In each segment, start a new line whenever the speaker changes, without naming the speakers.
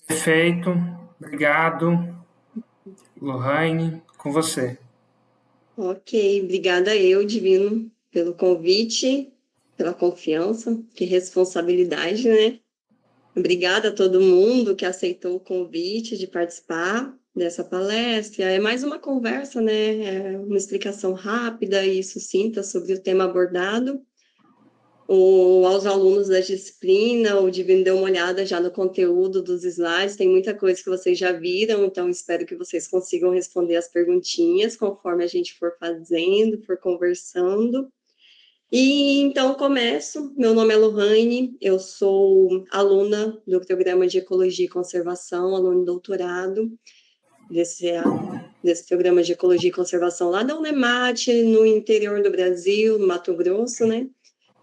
Perfeito, obrigado, Lohane, com você.
Ok, obrigada eu, Divino, pelo convite, pela confiança, que responsabilidade, né? Obrigada a todo mundo que aceitou o convite de participar dessa palestra. É mais uma conversa, né? É uma explicação rápida e sucinta sobre o tema abordado. Aos alunos da disciplina, o Divino deu uma olhada já no conteúdo dos slides, tem muita coisa que vocês já viram, então espero que vocês consigam responder as perguntinhas conforme a gente for fazendo, for conversando. E então começo. Meu nome é Lohane, eu sou aluna do programa de Ecologia e Conservação, aluna de doutorado desse programa de Ecologia e Conservação lá da Unemate, no interior do Brasil, no Mato Grosso, né?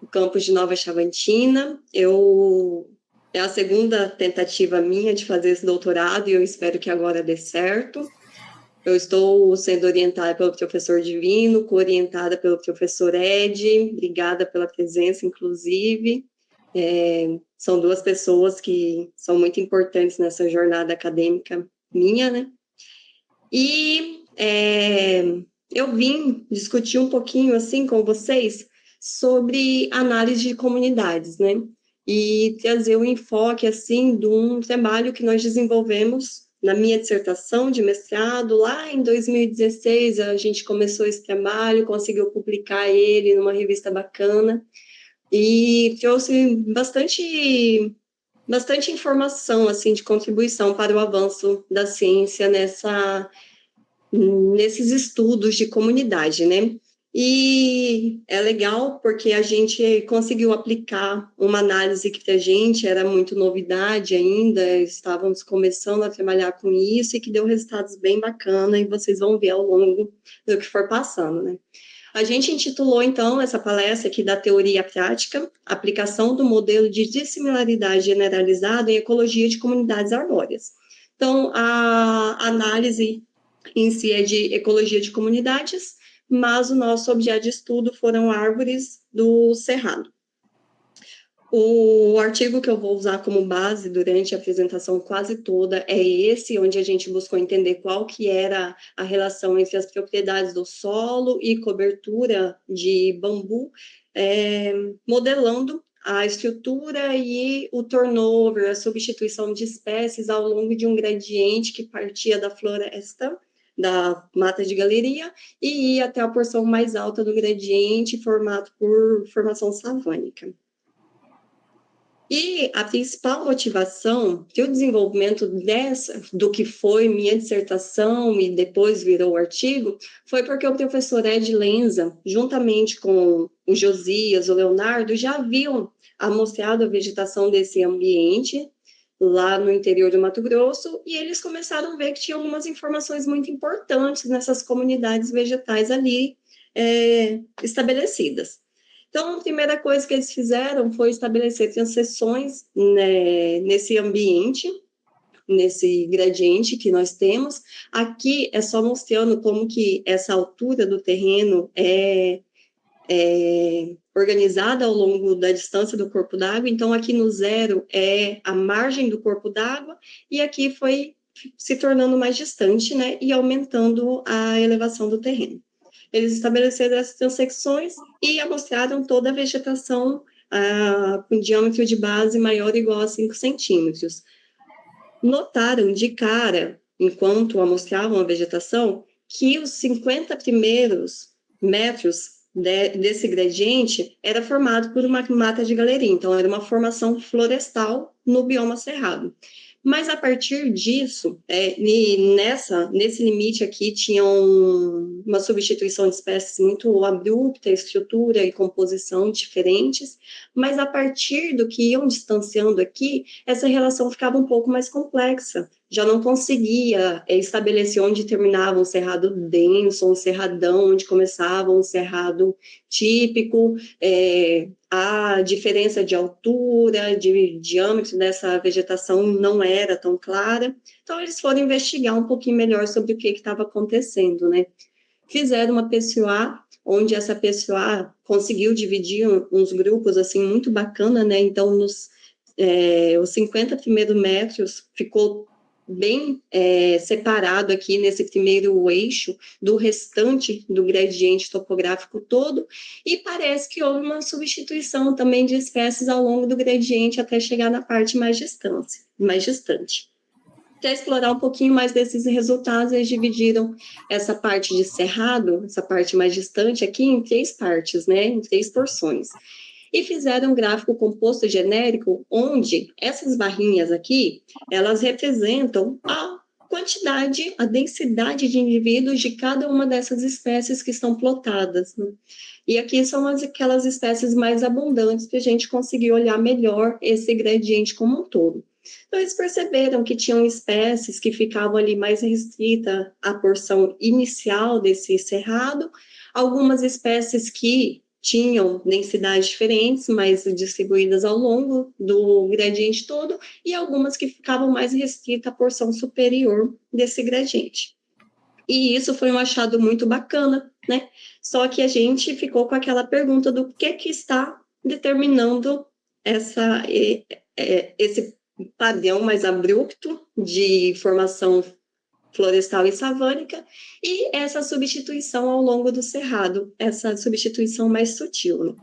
O campus de Nova Chavantina. É a segunda tentativa minha de fazer esse doutorado e eu espero que agora dê certo. Eu estou sendo orientada pelo professor Divino, co-orientada pelo professor Ed, obrigada pela presença, inclusive. São duas pessoas que são muito importantes nessa jornada acadêmica minha, né? E eu vim discutir um pouquinho assim com vocês sobre análise de comunidades, né? E trazer o enfoque assim de um trabalho que nós desenvolvemos na minha dissertação de mestrado lá em 2016. A gente começou esse trabalho, conseguiu publicar ele numa revista bacana e trouxe bastante informação assim de contribuição para o avanço da ciência nesses estudos de comunidade, né? E é legal porque a gente conseguiu aplicar uma análise que para a gente era muito novidade ainda, estávamos começando a trabalhar com isso e que deu resultados bem bacanas e vocês vão ver ao longo do que for passando, né? A gente intitulou, então, essa palestra aqui da teoria prática, aplicação do modelo de dissimilaridade generalizada em ecologia de comunidades arbóreas. Então, a análise em si é de ecologia de comunidades, mas o nosso objeto de estudo foram árvores do cerrado. O artigo que eu vou usar como base durante a apresentação quase toda é esse, onde a gente buscou entender qual que era a relação entre as propriedades do solo e cobertura de bambu, modelando a estrutura e o turnover, a substituição de espécies ao longo de um gradiente que partia da floresta, da mata de galeria, e ia até a porção mais alta do gradiente, formado por formação savânica. E a principal motivação que o desenvolvimento do que foi minha dissertação e depois virou o artigo, foi porque o professor Ed Lenza, juntamente com o Josias, o Leonardo, já haviam amostrado a vegetação desse ambiente lá no interior do Mato Grosso, e eles começaram a ver que tinha algumas informações muito importantes nessas comunidades vegetais ali estabelecidas. Então, a primeira coisa que eles fizeram foi estabelecer transeções, né, nesse ambiente, nesse gradiente que nós temos. Aqui é só mostrando como que essa altura do terreno é organizada ao longo da distância do corpo d'água. Então, aqui no zero é a margem do corpo d'água, e aqui foi se tornando mais distante, né, e aumentando a elevação do terreno. Eles estabeleceram essas transecções e amostraram toda a vegetação com diâmetro de base maior ou igual a 5 centímetros. Notaram de cara, enquanto amostravam a vegetação, que os 50 primeiros metros desse gradiente era formado por uma mata de galeria, então era uma formação florestal no bioma cerrado. Mas a partir disso, nesse limite aqui, tinha uma substituição de espécies muito abrupta, estrutura e composição diferentes, mas a partir do que iam distanciando aqui, essa relação ficava um pouco mais complexa. Já não conseguia estabelecer onde terminava um cerrado denso, um cerradão, onde começava um cerrado típico, a diferença de altura, de diâmetro dessa vegetação não era tão clara. Então, eles foram investigar um pouquinho melhor sobre o que estava acontecendo, né? Fizeram uma PSOA, onde essa PSOA conseguiu dividir uns grupos, assim, muito bacana, né? Então, os 50 primeiros metros ficou bem separado aqui nesse primeiro eixo do restante do gradiente topográfico todo, e parece que houve uma substituição também de espécies ao longo do gradiente até chegar na parte mais distante. Para explorar um pouquinho mais desses resultados, eles dividiram essa parte de cerrado, essa parte mais distante aqui, em 3 partes, né, em 3 porções. E fizeram um gráfico composto genérico, onde essas barrinhas aqui, elas representam a quantidade, a densidade de indivíduos de cada uma dessas espécies que estão plotadas, né? E aqui são aquelas espécies mais abundantes que a gente conseguiu olhar melhor esse gradiente como um todo. Então, eles perceberam que tinham espécies que ficavam ali mais restrita à porção inicial desse cerrado, algumas espécies que tinham densidades diferentes, mas distribuídas ao longo do gradiente todo, e algumas que ficavam mais restritas à porção superior desse gradiente. E isso foi um achado muito bacana, né? Só que a gente ficou com aquela pergunta do que está determinando esse padrão mais abrupto de formação florestal e savânica, e essa substituição ao longo do cerrado, essa substituição mais sutil, né?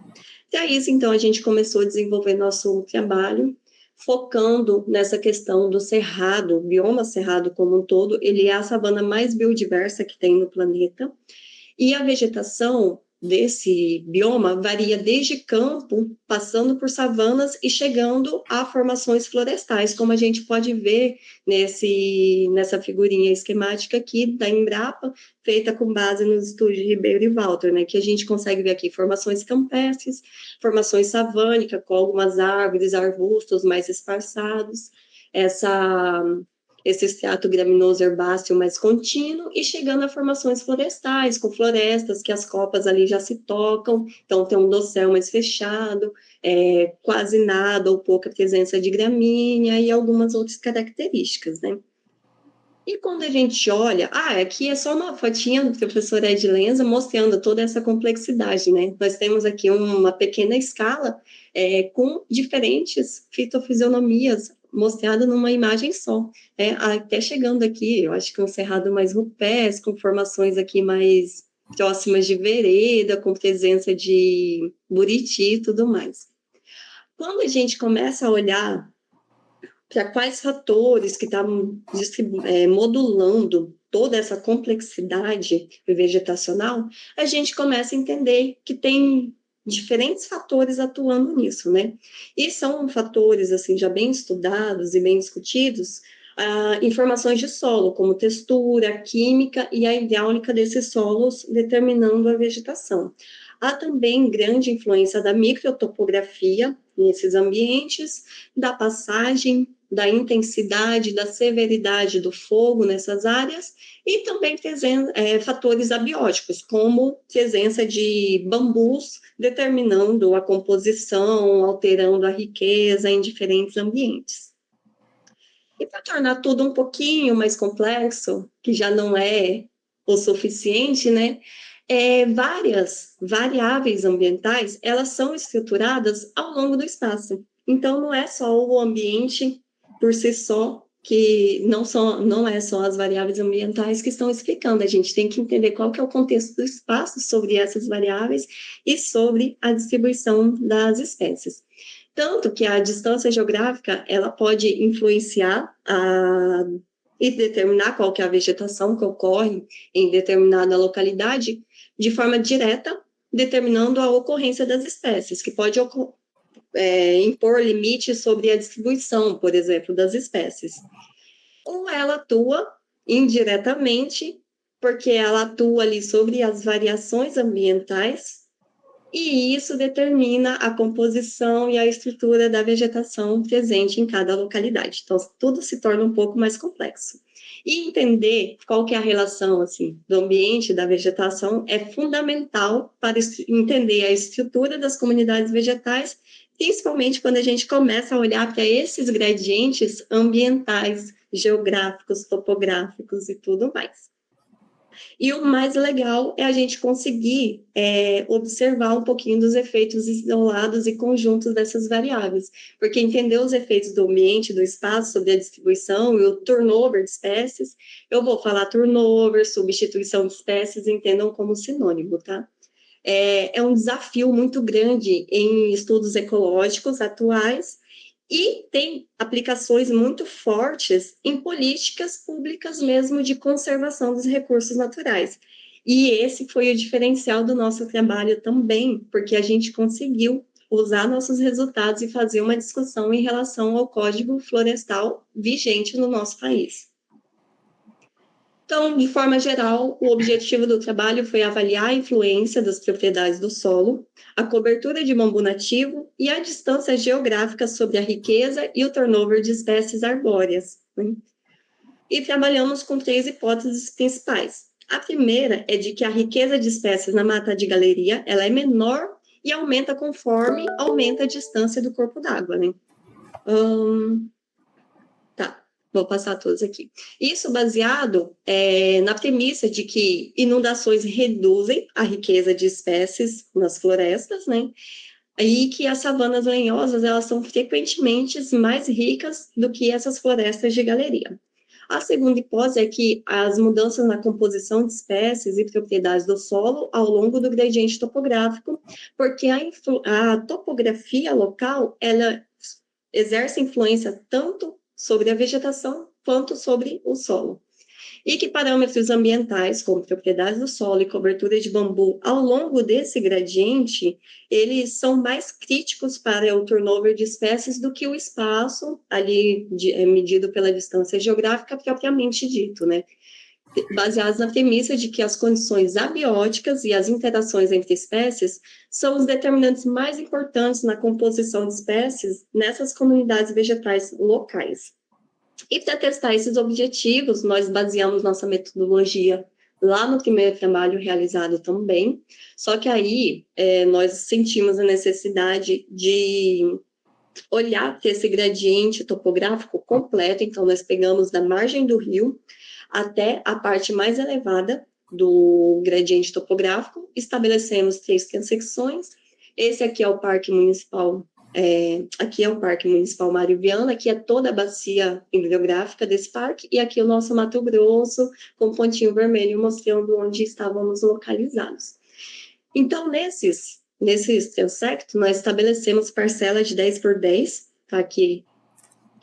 E aí, então, a gente começou a desenvolver nosso trabalho, focando nessa questão do cerrado, o bioma cerrado como um todo, ele é a savana mais biodiversa que tem no planeta, e a vegetação desse bioma varia desde campo, passando por savanas e chegando a formações florestais, como a gente pode ver nessa figurinha esquemática aqui da Embrapa, feita com base nos estudos de Ribeiro e Walter, né, que a gente consegue ver aqui formações campestres, formações savânicas, com algumas árvores, arbustos mais esparçados, esse estrato graminoso herbáceo mais contínuo, e chegando a formações florestais, com florestas que as copas ali já se tocam, então tem um dossel mais fechado, quase nada ou pouca presença de gramínea e algumas outras características, né? E quando a gente olha, aqui é só uma fotinha do professor Ed Lenza mostrando toda essa complexidade, né? Nós temos aqui uma pequena escala com diferentes fitofisionomias mostrada numa imagem só, até chegando aqui, eu acho que um cerrado mais rupestre, com formações aqui mais próximas de vereda, com presença de buriti e tudo mais. Quando a gente começa a olhar para quais fatores que estavam modulando toda essa complexidade vegetacional, a gente começa a entender que tem diferentes fatores atuando nisso, né? E são fatores, assim, já bem estudados e bem discutidos, informações de solo, como textura, química e a hidráulica desses solos, determinando a vegetação. Há também grande influência da microtopografia nesses ambientes, da passagem, da intensidade, da severidade do fogo nessas áreas, e também fatores abióticos, como presença de bambus, determinando a composição, alterando a riqueza em diferentes ambientes. E para tornar tudo um pouquinho mais complexo, que já não é o suficiente, né? Várias variáveis ambientais, elas são estruturadas ao longo do espaço. Então, não é só o ambiente por si só, que não é só as variáveis ambientais que estão explicando. A gente tem que entender qual que é o contexto do espaço sobre essas variáveis e sobre a distribuição das espécies. Tanto que a distância geográfica, ela pode influenciar e determinar qual que é a vegetação que ocorre em determinada localidade de forma direta, determinando a ocorrência das espécies, que pode impor limites sobre a distribuição, por exemplo, das espécies. Ou ela atua indiretamente, porque ela atua ali sobre as variações ambientais, e isso determina a composição e a estrutura da vegetação presente em cada localidade. Então, tudo se torna um pouco mais complexo. E entender qual que é a relação assim, do ambiente e da vegetação é fundamental para entender a estrutura das comunidades vegetais, principalmente quando a gente começa a olhar para esses gradientes ambientais, geográficos, topográficos e tudo mais. E o mais legal é a gente conseguir observar um pouquinho dos efeitos isolados e conjuntos dessas variáveis, porque entender os efeitos do ambiente, do espaço, sobre a distribuição e o turnover de espécies, eu vou falar turnover, substituição de espécies, entendam como sinônimo, tá? É um desafio muito grande em estudos ecológicos atuais e tem aplicações muito fortes em políticas públicas mesmo de conservação dos recursos naturais. E esse foi o diferencial do nosso trabalho também, porque a gente conseguiu usar nossos resultados e fazer uma discussão em relação ao Código Florestal vigente no nosso país. Então, de forma geral, o objetivo do trabalho foi avaliar a influência das propriedades do solo, a cobertura de bambu nativo e a distância geográfica sobre a riqueza e o turnover de espécies arbóreas, né? E trabalhamos com 3 hipóteses principais. A primeira é de que a riqueza de espécies na mata de galeria ela é menor e aumenta conforme aumenta a distância do corpo d'água, né? Tá, vou passar todos aqui. Isso baseado na premissa de que inundações reduzem a riqueza de espécies nas florestas, né? E que as savanas lenhosas, elas são frequentemente mais ricas do que essas florestas de galeria. A segunda hipótese é que as mudanças na composição de espécies e propriedades do solo ao longo do gradiente topográfico, porque a topografia local, ela exerce influência tanto sobre a vegetação quanto sobre o solo. E que parâmetros ambientais, como propriedades do solo e cobertura de bambu, ao longo desse gradiente, eles são mais críticos para o turnover de espécies do que o espaço ali medido pela distância geográfica propriamente dito, né? Baseados na premissa de que as condições abióticas e as interações entre espécies são os determinantes mais importantes na composição de espécies nessas comunidades vegetais locais. E para testar esses objetivos, nós baseamos nossa metodologia lá no primeiro trabalho realizado também, só que aí nós sentimos a necessidade de olhar para esse gradiente topográfico completo, então nós pegamos da margem do rio até a parte mais elevada do gradiente topográfico, estabelecemos 3 transecções. Esse aqui é o Parque Municipal, aqui é o Parque Municipal Mário Viana, aqui é toda a bacia hidrográfica desse parque, e aqui o nosso Mato Grosso, com pontinho vermelho mostrando onde estávamos localizados. Então, nesses transectos, nós estabelecemos parcelas de 10 por 10, tá aqui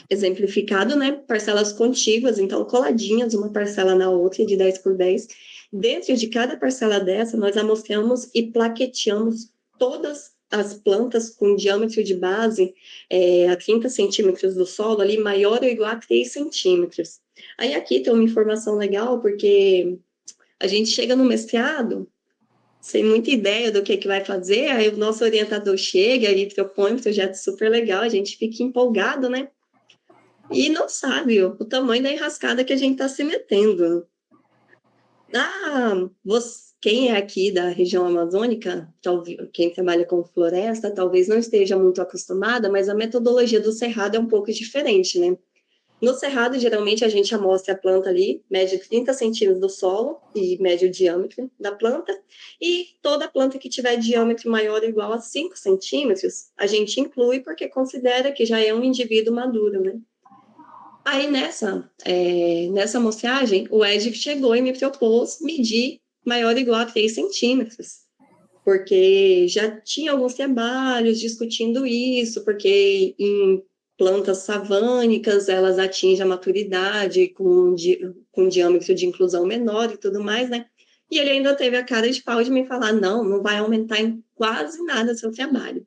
exemplificado, né? Parcelas contíguas, então coladinhas, uma parcela na outra, de 10 por 10. Dentro de cada parcela dessa, nós amostramos e plaqueteamos todas as plantas com diâmetro de base a 30 centímetros do solo, ali maior ou igual a 3 centímetros. Aí aqui tem uma informação legal, porque a gente chega no mestrado sem muita ideia do que vai fazer, aí o nosso orientador chega e propõe um projeto super legal, a gente fica empolgado, né? E não sabe o tamanho da enrascada que a gente está se metendo. Quem é aqui da região amazônica, quem trabalha com floresta, talvez não esteja muito acostumada, mas a metodologia do cerrado é um pouco diferente, né? No cerrado, geralmente, a gente amostra a planta ali, mede 30 centímetros do solo e mede o diâmetro da planta, e toda planta que tiver diâmetro maior ou igual a 5 centímetros, a gente inclui porque considera que já é um indivíduo maduro, né? Aí, nessa amostragem, o Ed chegou e me propôs medir maior ou igual a 3 centímetros, porque já tinha alguns trabalhos discutindo isso, porque em plantas savânicas, elas atingem a maturidade com diâmetro de inclusão menor e tudo mais, né? E ele ainda teve a cara de pau de me falar, não vai aumentar em quase nada seu trabalho.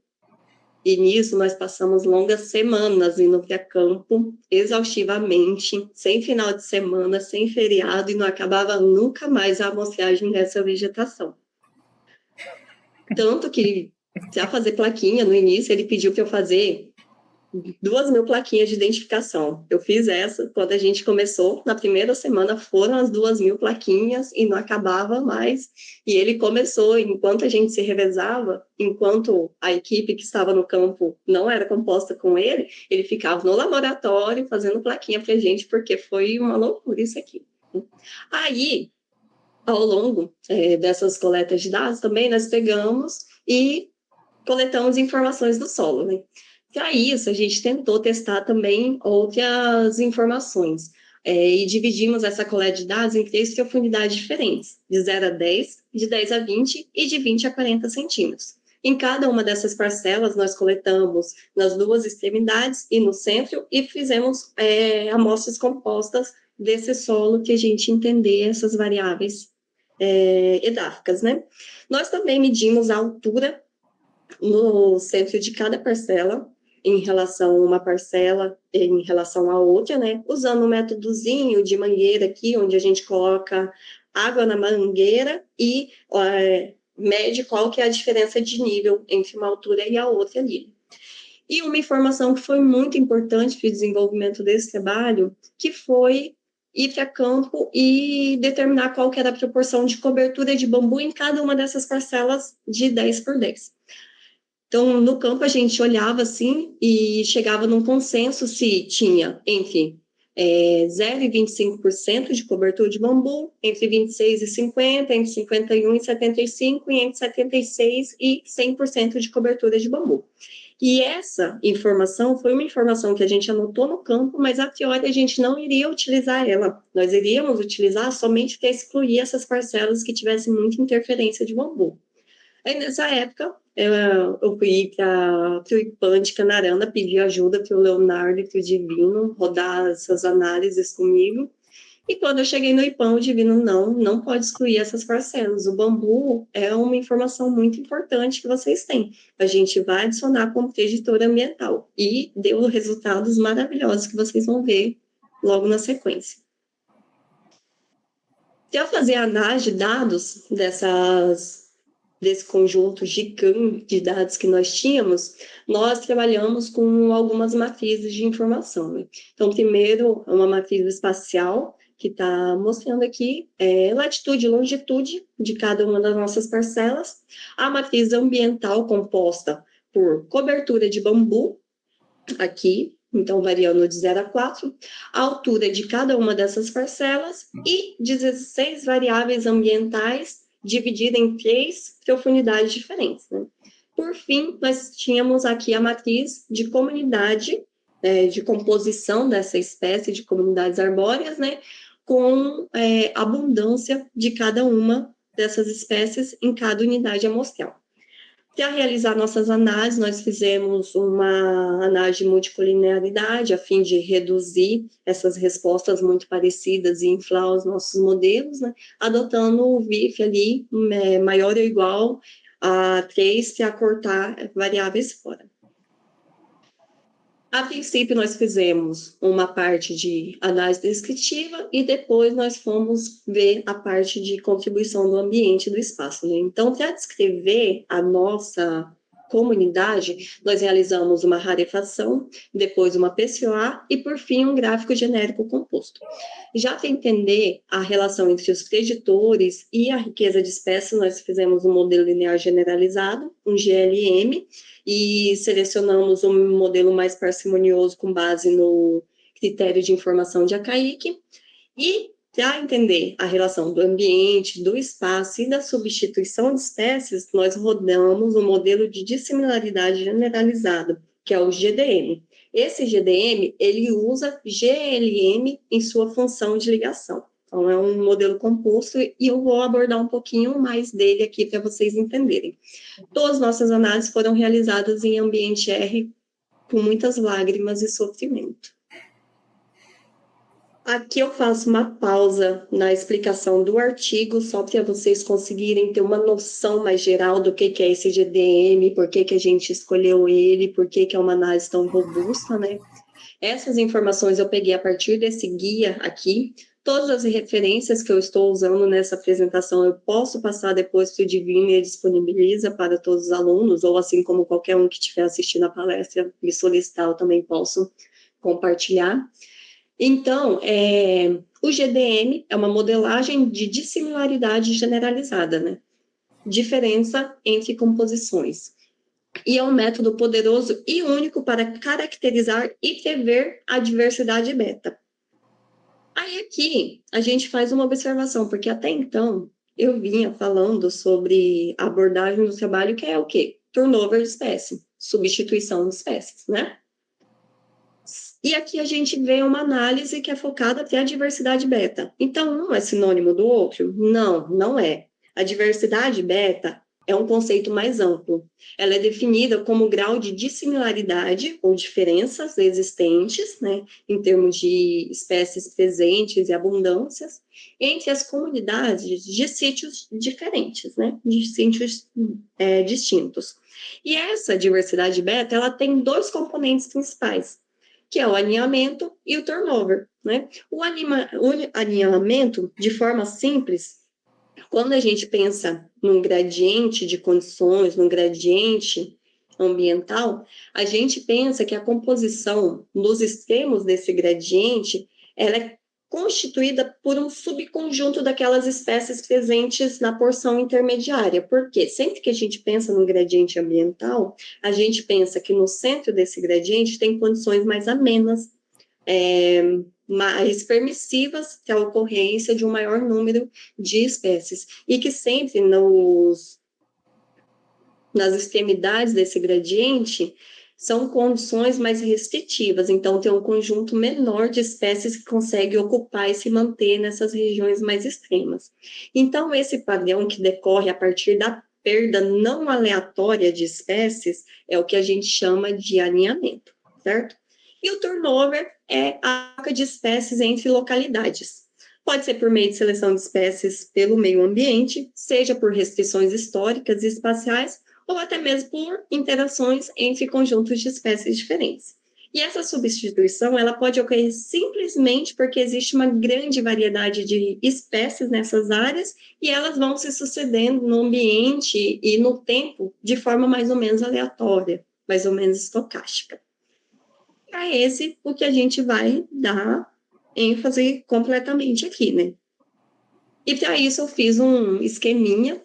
E nisso nós passamos longas semanas indo para campo, exaustivamente, sem final de semana, sem feriado, e não acabava nunca mais a amostragem dessa vegetação. Tanto que, para fazer plaquinha, no início ele pediu para eu fazer 2.000 plaquinhas de identificação. Eu fiz essa, quando a gente começou, na primeira semana foram as 2.000 plaquinhas e não acabava mais. E ele começou, enquanto a gente se revezava, enquanto a equipe que estava no campo não era composta com ele, ele ficava no laboratório fazendo plaquinha pra gente, porque foi uma loucura isso aqui. Aí, Ao longo dessas coletas de dados também, nós pegamos e coletamos informações do solo, né? Para isso, a gente tentou testar também outras informações. E dividimos essa coleta de dados em 3 profundidades diferentes, de 0 a 10, de 10 a 20 e de 20 a 40 centímetros. Em cada uma dessas parcelas, nós coletamos nas 2 extremidades e no centro e fizemos amostras compostas desse solo que a gente entender essas variáveis edáficas, né? Nós também medimos a altura no centro de cada parcela, em relação a uma parcela, em relação à outra, né? Usando um métodozinho de mangueira aqui, onde a gente coloca água na mangueira e mede qual que é a diferença de nível entre uma altura e a outra ali. E uma informação que foi muito importante para o desenvolvimento desse trabalho, que foi ir para campo e determinar qual que era a proporção de cobertura de bambu em cada uma dessas parcelas de 10 por 10. Então, no campo, a gente olhava assim e chegava num consenso se tinha entre 0,25% de cobertura de bambu, entre 26 e 50, entre 51 e 75, e entre 76 e 100% de cobertura de bambu. E essa informação foi uma informação que a gente anotou no campo, mas a priori a gente não iria utilizar ela. Nós iríamos utilizar somente para excluir essas parcelas que tivessem muita interferência de bambu. Aí, nessa época, eu fui para o IPAM de Canarana, pedi ajuda para o Leonardo e para o Divino rodar essas análises comigo. E quando eu cheguei no IPAM, o Divino não pode excluir essas parcelas. O bambu é uma informação muito importante que vocês têm. A gente vai adicionar como preditor ambiental. E deu resultados maravilhosos que vocês vão ver logo na sequência. Para fazer a análise de dados desse conjunto gigante de dados que nós tínhamos, nós trabalhamos com algumas matrizes de informação. Né? Então, primeiro, uma matriz espacial, que está mostrando aqui latitude e longitude de cada uma das nossas parcelas, a matriz ambiental composta por cobertura de bambu, aqui, então variando de 0 a 4, a altura de cada uma dessas parcelas e 16 variáveis ambientais dividida em 3 profundidades diferentes. Né? Por fim, nós tínhamos aqui a matriz de comunidade, de composição dessa espécie de comunidades arbóreas, né, com abundância de cada uma dessas espécies em cada unidade amostral. Para realizar nossas análises, nós fizemos uma análise de multicolinearidade, a fim de reduzir essas respostas muito parecidas e inflar os nossos modelos, né? Adotando o VIF ali, maior ou igual a 3, para cortar variáveis fora. A princípio, nós fizemos uma parte de análise descritiva e depois nós fomos ver a parte de contribuição do ambiente do espaço. Né? Então, para descrever a nossa comunidade, nós realizamos uma rarefação, depois uma PCOA e, por fim, um gráfico genérico composto. Já para entender a relação entre os preditores e a riqueza de espécies, nós fizemos um modelo linear generalizado, um GLM, e selecionamos um modelo mais parcimonioso com base no critério de informação de Acaique. E para entender a relação do ambiente, do espaço e da substituição de espécies, nós rodamos um modelo de dissimilaridade generalizada, que é o GDM. Esse GDM, ele usa GLM em sua função de ligação. Então, é um modelo composto e eu vou abordar um pouquinho mais dele aqui para vocês entenderem. Todas as nossas análises foram realizadas em ambiente R, com muitas lágrimas e sofrimento. Aqui eu faço uma pausa na explicação do artigo, só para vocês conseguirem ter uma noção mais geral do que é esse GDM, por que a gente escolheu ele, por que é uma análise tão robusta, né? Essas informações eu peguei a partir desse guia aqui. Todas as referências que eu estou usando nessa apresentação eu posso passar depois para o Divino e ele disponibiliza para todos os alunos, ou assim como qualquer um que estiver assistindo a palestra me solicitar, eu também posso compartilhar. Então, o GDM é uma modelagem de dissimilaridade generalizada, né? Diferença entre composições. E é um método poderoso e único para caracterizar e prever a diversidade beta. Aí aqui a gente faz uma observação, porque até então eu vinha falando sobre a abordagem do trabalho, que é o quê? Turnover de espécie, substituição de espécies, né? E aqui a gente vê uma análise que é focada até a diversidade beta. Então, um é sinônimo do outro? Não, não é. A diversidade beta é um conceito mais amplo. Ela é definida como grau de dissimilaridade ou diferenças existentes, né, em termos de espécies presentes e abundâncias, entre as comunidades de sítios diferentes, né, de sítios distintos. E essa diversidade beta, ela tem dois componentes principais, que é o alinhamento e o turnover, né? O alinhamento, de forma simples, quando a gente pensa num gradiente de condições, num gradiente ambiental, a gente pensa que a composição nos extremos desse gradiente, ela é constituída por um subconjunto daquelas espécies presentes na porção intermediária. Porque sempre que a gente pensa no gradiente ambiental, a gente pensa que no centro desse gradiente tem condições mais amenas, mais permissivas que a ocorrência de um maior número de espécies, e que sempre nas extremidades desse gradiente são condições mais restritivas, então tem um conjunto menor de espécies que consegue ocupar e se manter nessas regiões mais extremas. Então, esse padrão que decorre a partir da perda não aleatória de espécies é o que a gente chama de alinhamento, certo? E o turnover é a troca de espécies entre localidades. Pode ser por meio de seleção de espécies pelo meio ambiente, seja por restrições históricas e espaciais, ou até mesmo por interações entre conjuntos de espécies diferentes. E essa substituição, ela pode ocorrer simplesmente porque existe uma grande variedade de espécies nessas áreas e elas vão se sucedendo no ambiente e no tempo de forma mais ou menos aleatória, mais ou menos estocástica. É esse o que a gente vai dar ênfase completamente aqui, né? E para isso eu fiz um esqueminha.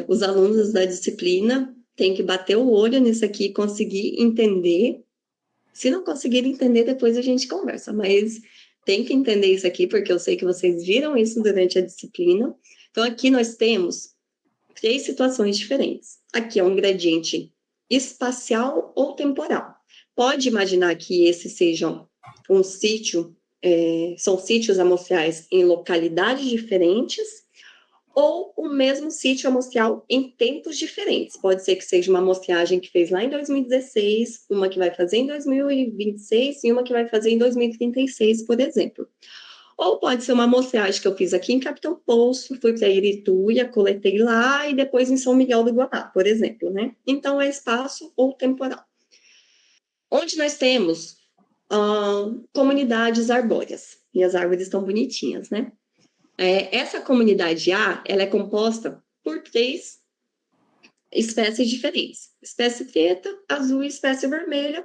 Os alunos da disciplina têm que bater o olho nisso aqui e conseguir entender. Se não conseguir entender, depois a gente conversa, mas tem que entender isso aqui, porque eu sei que vocês viram isso durante a disciplina. Então, aqui nós temos três situações diferentes. Aqui é um gradiente espacial ou temporal. Pode imaginar que esse seja um sítio, são sítios amostrais em localidades diferentes, ou o mesmo sítio amostral em tempos diferentes. Pode ser que seja uma amostragem que fez lá em 2016, uma que vai fazer em 2026 e uma que vai fazer em 2036, por exemplo. Ou pode ser uma amostragem que eu fiz aqui em Capitão Poço, fui para Irituia, coletei lá e depois em São Miguel do Guamá, por exemplo, né? Então é espaço ou temporal. Onde nós temos comunidades arbóreas, e as árvores estão bonitinhas, né? Essa comunidade A, ela é composta por três espécies diferentes. Espécie preta, azul e espécie vermelha.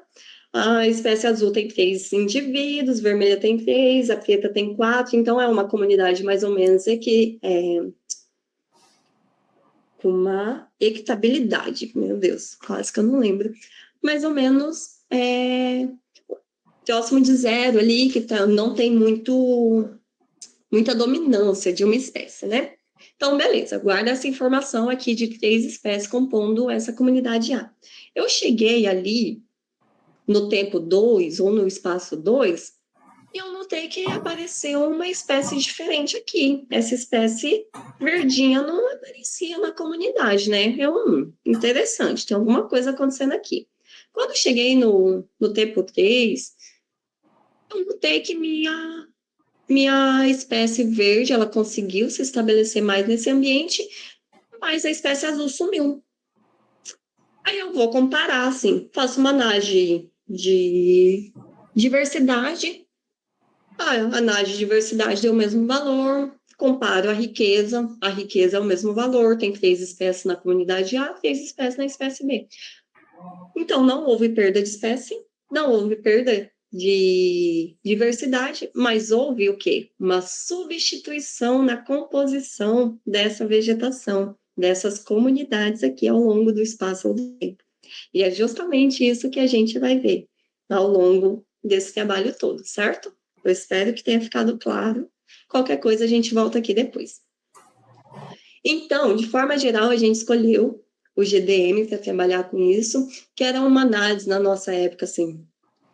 A espécie azul tem 3 indivíduos, vermelha tem 3, a preta tem 4, então é uma comunidade mais ou menos aqui, com uma equitabilidade, meu Deus, quase que eu não lembro, mais ou menos próximo de zero ali, que não tem muita dominância de uma espécie, né? Então, beleza, guarda essa informação aqui de 3 espécies compondo essa comunidade A. Eu cheguei ali no tempo 2 ou no espaço 2 e eu notei que apareceu uma espécie diferente aqui. Essa espécie verdinha não aparecia na comunidade, né? Interessante, tem alguma coisa acontecendo aqui. Quando cheguei no tempo 3, eu notei que minha espécie verde, ela conseguiu se estabelecer mais nesse ambiente, mas a espécie azul sumiu. Aí eu vou comparar, assim, faço uma análise de diversidade. A análise de diversidade deu o mesmo valor, comparo a riqueza é o mesmo valor, tem 3 espécies na comunidade A, 3 espécies na espécie B. Então, não houve perda de espécie, não houve perda de diversidade, mas houve o quê? Uma substituição na composição dessa vegetação, dessas comunidades aqui ao longo do espaço do tempo. E é justamente isso que a gente vai ver ao longo desse trabalho todo, certo? Eu espero que tenha ficado claro. Qualquer coisa a gente volta aqui depois. Então, de forma geral, a gente escolheu o GDM para trabalhar com isso, que era uma análise na nossa época, assim,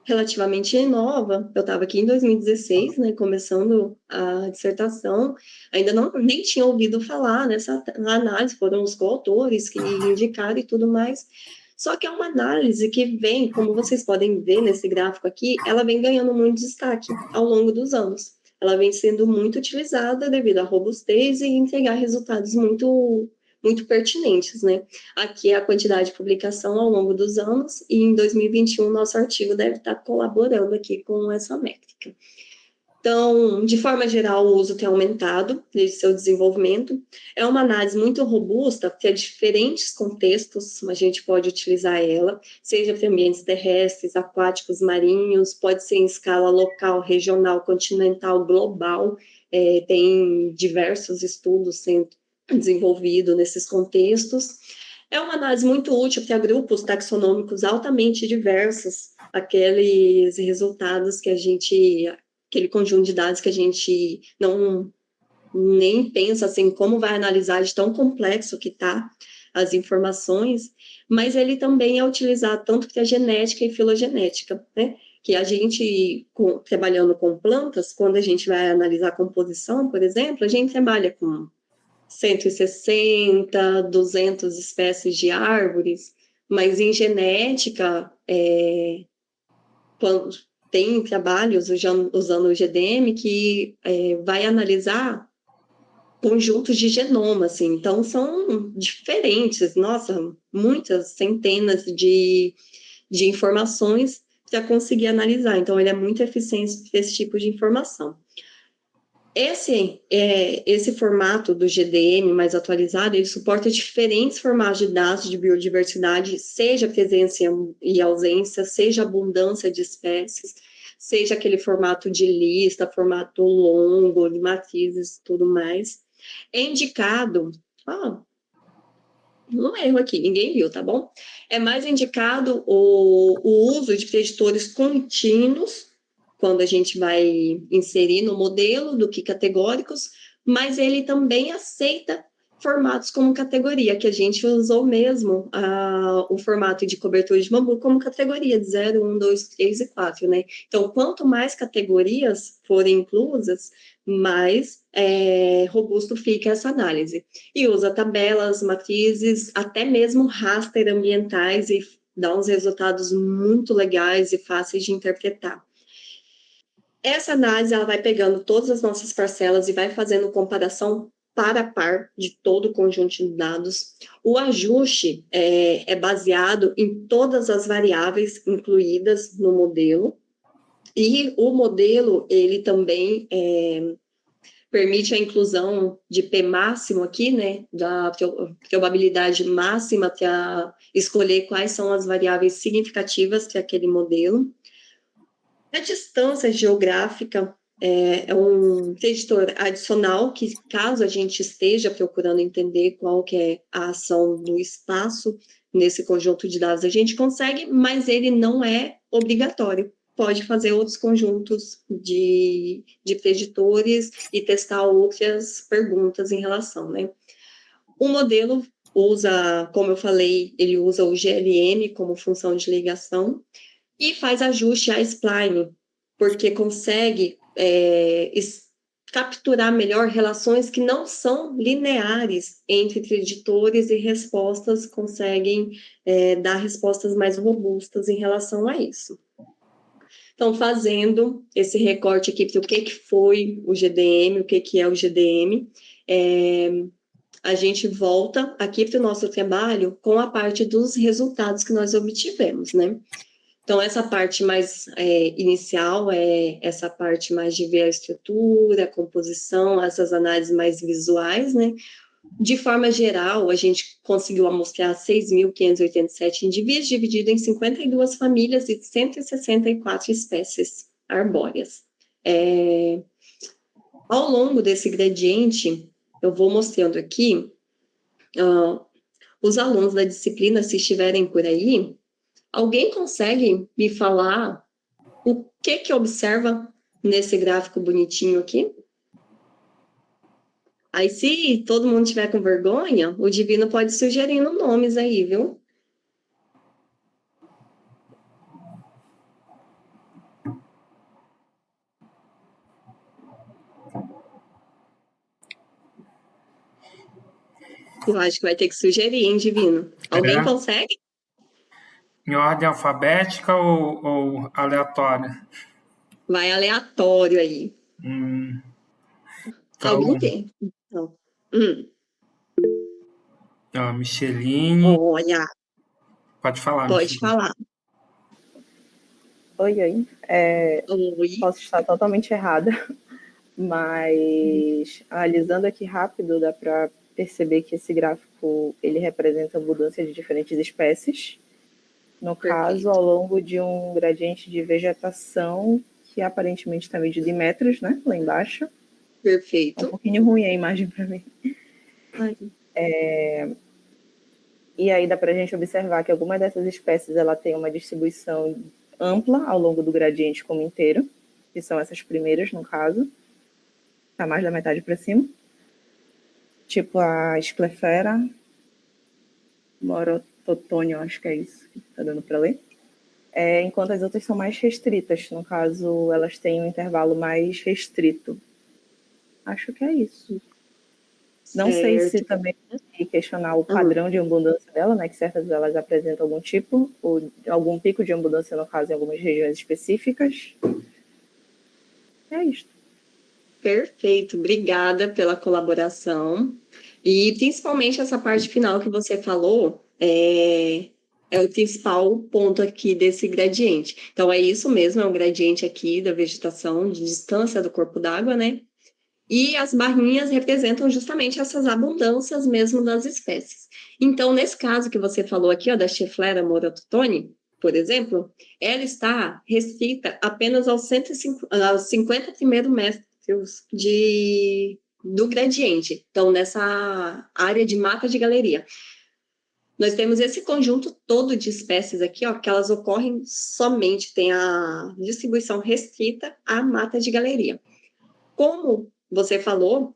relativamente nova. Eu estava aqui em 2016, né, começando a dissertação, ainda não nem tinha ouvido falar nessa análise, foram os coautores que indicaram e tudo mais. Só que é uma análise que vem, como vocês podem ver nesse gráfico aqui, ela vem ganhando muito destaque ao longo dos anos. Ela vem sendo muito utilizada devido à robustez e entregar resultados muito pertinentes, né? Aqui é a quantidade de publicação ao longo dos anos, e em 2021 nosso artigo deve estar colaborando aqui com essa métrica. Então, de forma geral, o uso tem aumentado desde seu desenvolvimento. É uma análise muito robusta, porque a diferentes contextos a gente pode utilizar ela, seja para ambientes terrestres, aquáticos, marinhos, pode ser em escala local, regional, continental, global. Tem diversos estudos sendo desenvolvidos nesses contextos. É uma análise muito útil para grupos taxonômicos altamente diversos, aqueles resultados que a gente, aquele conjunto de dados que a gente não nem pensa assim como vai analisar de tão complexo que está as informações, mas ele também é utilizado tanto para genética e filogenética, né? Que a gente, trabalhando com plantas, quando a gente vai analisar a composição, por exemplo, a gente trabalha com 160, 200 espécies de árvores, mas em genética, quando tem trabalhos usando o GDM que vai analisar conjuntos de genoma, assim, então são diferentes, nossa, muitas centenas de informações para conseguir analisar, então ele é muito eficiente para esse tipo de informação. Esse formato do GDM mais atualizado, ele suporta diferentes formatos de dados de biodiversidade, seja presença e ausência, seja abundância de espécies, seja aquele formato de lista, formato longo, de matrizes, tudo mais. É indicado, não erro aqui, ninguém viu, tá bom? É mais indicado o uso de preditores contínuos, quando a gente vai inserir no modelo, do que categóricos, mas ele também aceita formatos como categoria, que a gente usou mesmo o formato de cobertura de bambu como categoria de 0, 1, 2, 3 e 4, né? Então, quanto mais categorias forem inclusas, mais robusto fica essa análise. E usa tabelas, matrizes, até mesmo raster ambientais, e dá uns resultados muito legais e fáceis de interpretar. Essa análise ela vai pegando todas as nossas parcelas e vai fazendo comparação par a par de todo o conjunto de dados. O ajuste é baseado em todas as variáveis incluídas no modelo, e o modelo ele também permite a inclusão de P máximo aqui, né, da probabilidade máxima para escolher quais são as variáveis significativas para aquele modelo. A distância geográfica é um preditor adicional que, caso a gente esteja procurando entender qual que é a ação do espaço nesse conjunto de dados, a gente consegue, mas ele não é obrigatório. Pode fazer outros conjuntos de preditores e testar outras perguntas em relação, né? O modelo usa, como eu falei, ele usa o GLM como função de ligação, e faz ajuste à spline, porque consegue capturar melhor relações que não são lineares entre preditores e respostas, conseguem dar respostas mais robustas em relação a isso. Então, fazendo esse recorte aqui para o que foi o GDM, o que é o GDM, a gente volta aqui para o nosso trabalho com a parte dos resultados que nós obtivemos, né? Então, essa parte mais inicial é essa parte mais de ver a estrutura, a composição, essas análises mais visuais, né? De forma geral, a gente conseguiu amostrar 6.587 indivíduos, dividido em 52 famílias e 164 espécies arbóreas. Ao longo desse gradiente, eu vou mostrando aqui, os alunos da disciplina, se estiverem por aí, alguém consegue me falar o que observa nesse gráfico bonitinho aqui? Aí, se todo mundo tiver com vergonha, o Divino pode ir sugerindo nomes aí, viu? Eu acho que vai ter que sugerir, hein, Divino? Alguém
É?
consegue?
Em ordem alfabética ou aleatória?
Vai aleatório aí.
Hum,
Alguém
então,
tem. Então, hum,
ó, Micheline.
olha,
Pode falar,
pode
Micheline.
falar.
Oi, oi.
Oi.
Posso estar totalmente errada, mas analisando aqui rápido, dá para perceber que esse gráfico ele representa a mudança de diferentes espécies, no caso,
Perfeito.
ao longo de um gradiente de vegetação que aparentemente está medido em metros, né? Lá embaixo. É um
Perfeito.
pouquinho ruim a imagem para mim.
Ai,
E aí dá para a gente observar que alguma dessas espécies ela tem uma distribuição ampla ao longo do gradiente como inteiro, que são essas primeiras no caso, tá mais da metade para cima, tipo a Sclefera morototônio, acho que é isso que tá dando para ler. Enquanto as outras são mais restritas, no caso elas têm um intervalo mais restrito. Acho que é isso. Não sei se
certo.
também questionar o
Ah,
padrão de abundância dela, né? Que certas delas apresentam algum tipo, ou algum pico de abundância, no caso, em algumas regiões específicas. É isto.
perfeito. Obrigada pela colaboração. E principalmente essa parte final que você falou é o principal ponto aqui desse gradiente. Então, é isso mesmo, é um gradiente aqui da vegetação, de distância do corpo d'água, né? E as barrinhas representam justamente essas abundâncias mesmo das espécies. Então, nesse caso que você falou aqui, ó, da Chiflera morototone, por exemplo, ela está restrita apenas aos 50 primeiros metros do gradiente. Então, nessa área de mata de galeria. Nós temos esse conjunto todo de espécies aqui, ó, que elas ocorrem somente, tem a distribuição restrita à mata de galeria. Como você falou,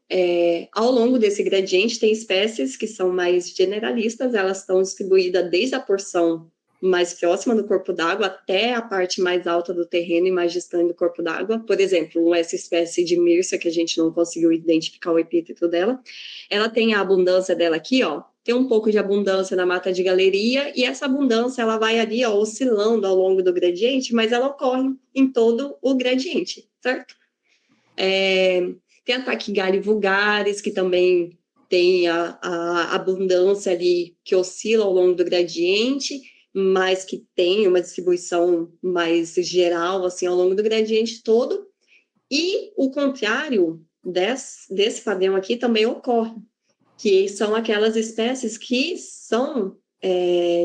ao longo desse gradiente tem espécies que são mais generalistas, elas estão distribuídas desde a porção mais próxima do corpo d'água até a parte mais alta do terreno e mais distante do corpo d'água. Por exemplo, essa espécie de Myrsa, que a gente não conseguiu identificar o epíteto dela, ela tem a abundância dela aqui, ó, tem um pouco de abundância na mata de galeria, e essa abundância ela vai ali, ó, oscilando ao longo do gradiente, mas ela ocorre em todo o gradiente, certo? Tem a Taquigária vulgaris, que também tem a abundância ali que oscila ao longo do gradiente, mas que tem uma distribuição mais geral, assim, ao longo do gradiente todo. E o contrário desse padrão aqui também ocorre, que são aquelas espécies que são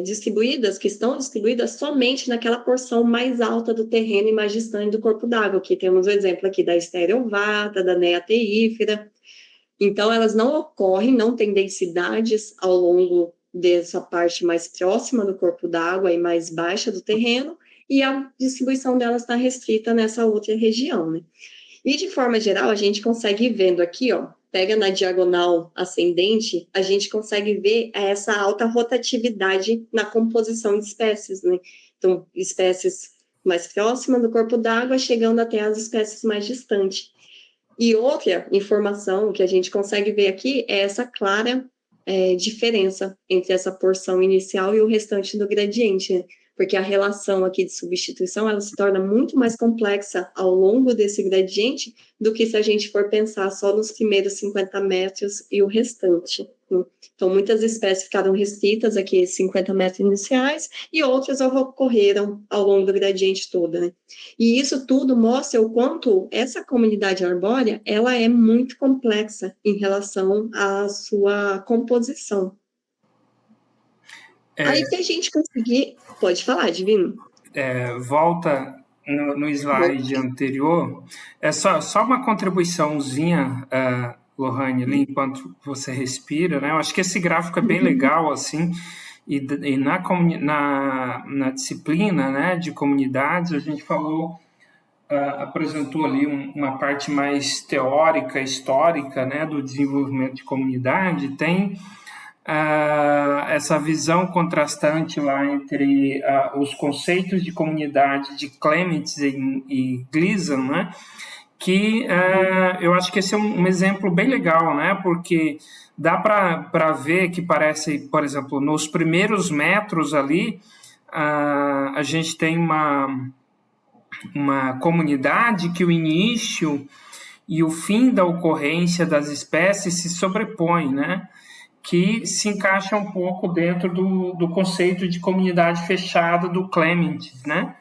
distribuídas, que estão distribuídas somente naquela porção mais alta do terreno e mais distante do corpo d'água. Aqui temos o exemplo aqui da Stereovata, da Neateífera. Então, elas não ocorrem, não têm densidades ao longo dessa parte mais próxima do corpo d'água e mais baixa do terreno, e a distribuição delas está restrita nessa outra região, né? E de forma geral, a gente consegue ir vendo aqui, ó, pega na diagonal ascendente, a gente consegue ver essa alta rotatividade na composição de espécies, né? Então, espécies mais próximas do corpo d'água, chegando até as espécies mais distantes. E outra informação que a gente consegue ver aqui é essa clara diferença entre essa porção inicial e o restante do gradiente, né? Porque a relação aqui de substituição ela se torna muito mais complexa ao longo desse gradiente do que se a gente for pensar só nos primeiros 50 metros e o restante, né? Então, muitas espécies ficaram restritas aqui a 50 metros iniciais e outras ocorreram ao longo do gradiente todo, né? E isso tudo mostra o quanto essa comunidade arbórea ela é muito complexa em relação à sua composição. Aí, para a gente conseguir... Pode falar, Divino.
Volta no slide anterior. É só uma contribuiçãozinha, Lohane, ali enquanto você respira, né? Eu acho que esse gráfico é bem legal, assim, e na disciplina, né, de comunidades, a gente falou apresentou ali uma parte mais teórica, histórica, né, do desenvolvimento de comunidade, tem essa visão contrastante lá entre os conceitos de comunidade de Clements e Gleason, né, que eu acho que esse é um exemplo bem legal, né, porque dá para ver que parece, por exemplo, nos primeiros metros ali, a gente tem uma comunidade que o início e o fim da ocorrência das espécies se sobrepõem, né? Que se encaixa um pouco dentro do conceito de comunidade fechada do Clements, né?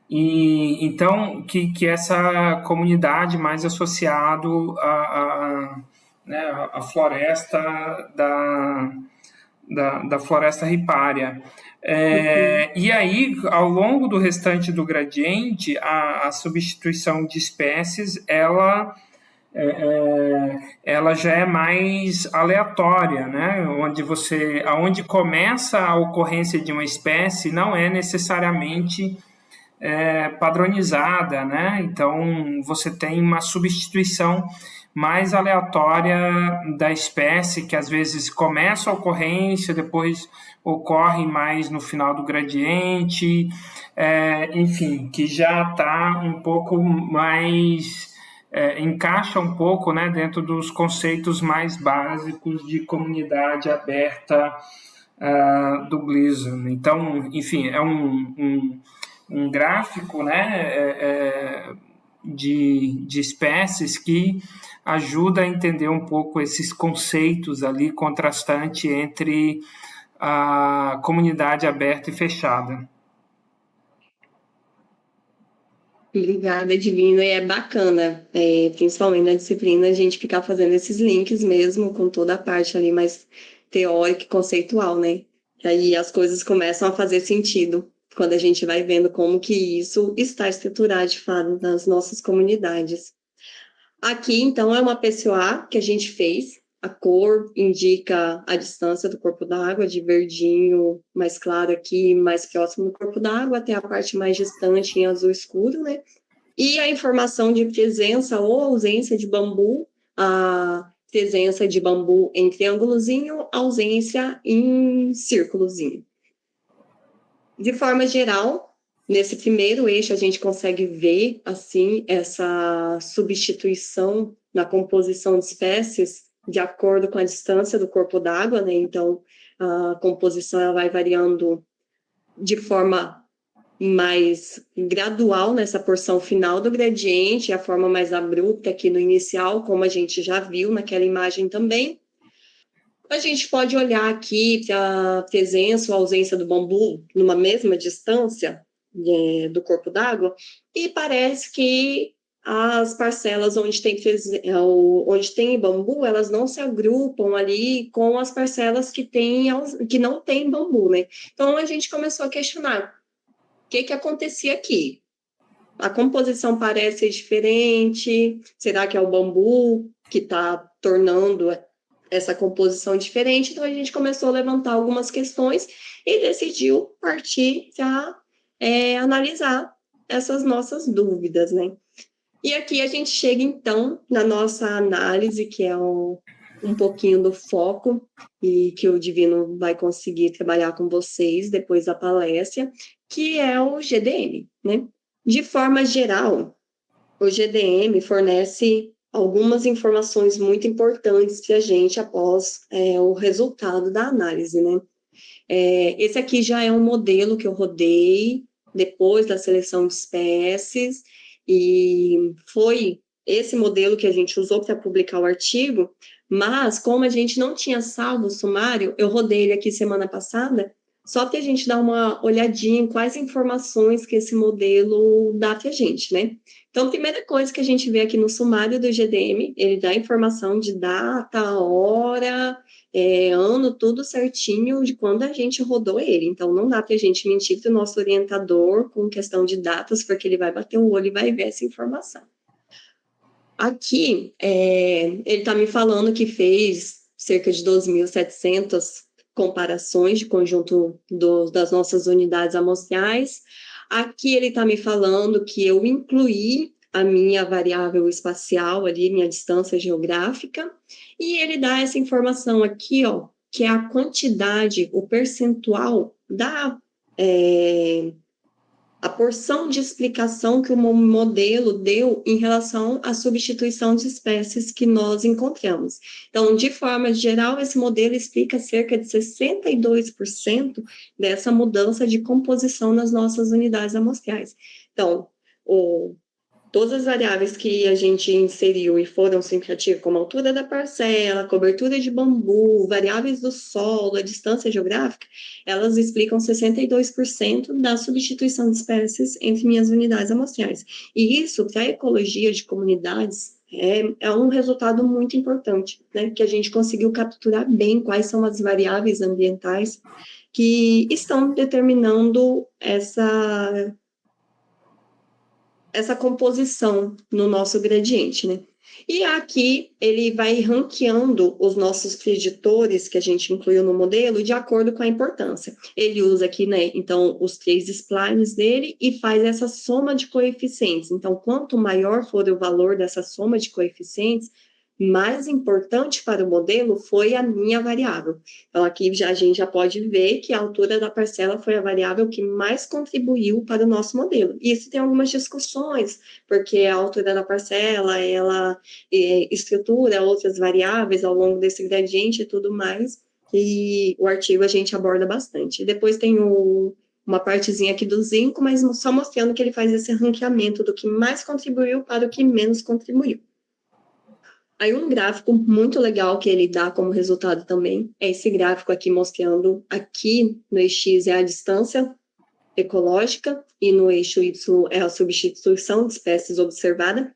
E então que essa comunidade mais associado né, a floresta da floresta ripária. E aí, ao longo do restante do gradiente, a substituição de espécies, ela já é mais aleatória, né? Aonde começa a ocorrência de uma espécie não é necessariamente padronizada, né? Então você tem uma substituição mais aleatória da espécie, que às vezes começa a ocorrência, depois ocorre mais no final do gradiente, enfim, que já está um pouco mais, encaixa um pouco, né, dentro dos conceitos mais básicos de comunidade aberta do Gleason. Então, enfim, é um gráfico, né, de espécies que ajuda a entender um pouco esses conceitos ali contrastantes entre a comunidade aberta e fechada.
Obrigada, Divino, e é bacana, principalmente na disciplina, a gente ficar fazendo esses links mesmo, com toda a parte ali mais teórica e conceitual, né? Aí as coisas começam a fazer sentido, quando a gente vai vendo como que isso está estruturado, de fato, nas nossas comunidades. Aqui, então, é uma PCOA que a gente fez, a cor indica a distância do corpo d'água, de verdinho mais claro aqui, mais próximo do corpo d'água, até a parte mais distante em azul escuro, né? E a informação de presença ou ausência de bambu, a presença de bambu em triângulozinho, ausência em círculozinho. De forma geral, nesse primeiro eixo a gente consegue ver, assim, essa substituição na composição de espécies de acordo com a distância do corpo d'água, né? Então, a composição ela vai variando de forma mais gradual nessa porção final do gradiente, a forma mais abrupta aqui no inicial, como a gente já viu naquela imagem também. A gente pode olhar aqui para a presença ou ausência do bambu numa mesma distância do corpo d'água e parece que as parcelas onde tem bambu, elas não se agrupam ali com as parcelas que não tem bambu, né? Então, a gente começou a questionar o que acontecia aqui. A composição parece diferente, será que é o bambu que está tornando essa composição diferente? Então, a gente começou a levantar algumas questões e decidiu partir para analisar essas nossas dúvidas, né? E aqui a gente chega, então, na nossa análise, que é um pouquinho do foco e que o Divino vai conseguir trabalhar com vocês depois da palestra, que é o GDM, né? De forma geral, o GDM fornece algumas informações muito importantes para a gente após o resultado da análise, né? Esse aqui já é um modelo que eu rodei depois da seleção de espécies e foi esse modelo que a gente usou para publicar o artigo, mas como a gente não tinha salvo o sumário, eu rodei ele aqui semana passada, só para a gente dar uma olhadinha em quais informações que esse modelo dá para a gente, né? Então, a primeira coisa que a gente vê aqui no sumário do GDM, ele dá informação de data, hora, ano, tudo certinho de quando a gente rodou ele. Então, não dá para a gente mentir para o nosso orientador com questão de datas, porque ele vai bater o olho e vai ver essa informação. Aqui, ele está me falando que fez cerca de 2.700 comparações de conjunto das nossas unidades amostrais. Aqui ele está me falando que eu incluí a minha variável espacial ali, minha distância geográfica, e ele dá essa informação aqui, ó, que é a quantidade, o percentual da a porção de explicação que o modelo deu em relação à substituição de espécies que nós encontramos. Então, de forma geral, esse modelo explica cerca de 62% dessa mudança de composição nas nossas unidades amostrais. Então, todas as variáveis que a gente inseriu e foram significativas, como a altura da parcela, cobertura de bambu, variáveis do solo, a distância geográfica, elas explicam 62% da substituição de espécies entre minhas unidades amostrais. E isso, para a ecologia de comunidades, é um resultado muito importante, né? Que a gente conseguiu capturar bem quais são as variáveis ambientais que estão determinando essa composição no nosso gradiente, né? E aqui ele vai ranqueando os nossos preditores que a gente incluiu no modelo de acordo com a importância. Ele usa aqui, né, então, os 3 splines dele e faz essa soma de coeficientes. Então, quanto maior for o valor dessa soma de coeficientes, mais importante para o modelo foi a minha variável. Então, aqui a gente já pode ver que a altura da parcela foi a variável que mais contribuiu para o nosso modelo. E isso tem algumas discussões, porque a altura da parcela, ela estrutura outras variáveis ao longo desse gradiente e tudo mais, e o artigo a gente aborda bastante. Depois tem uma partezinha aqui do zinco, mas só mostrando que ele faz esse ranqueamento do que mais contribuiu para o que menos contribuiu. Aí um gráfico muito legal que ele dá como resultado também é esse gráfico aqui mostrando aqui no eixo X é a distância ecológica e no eixo Y é a substituição de espécies observada.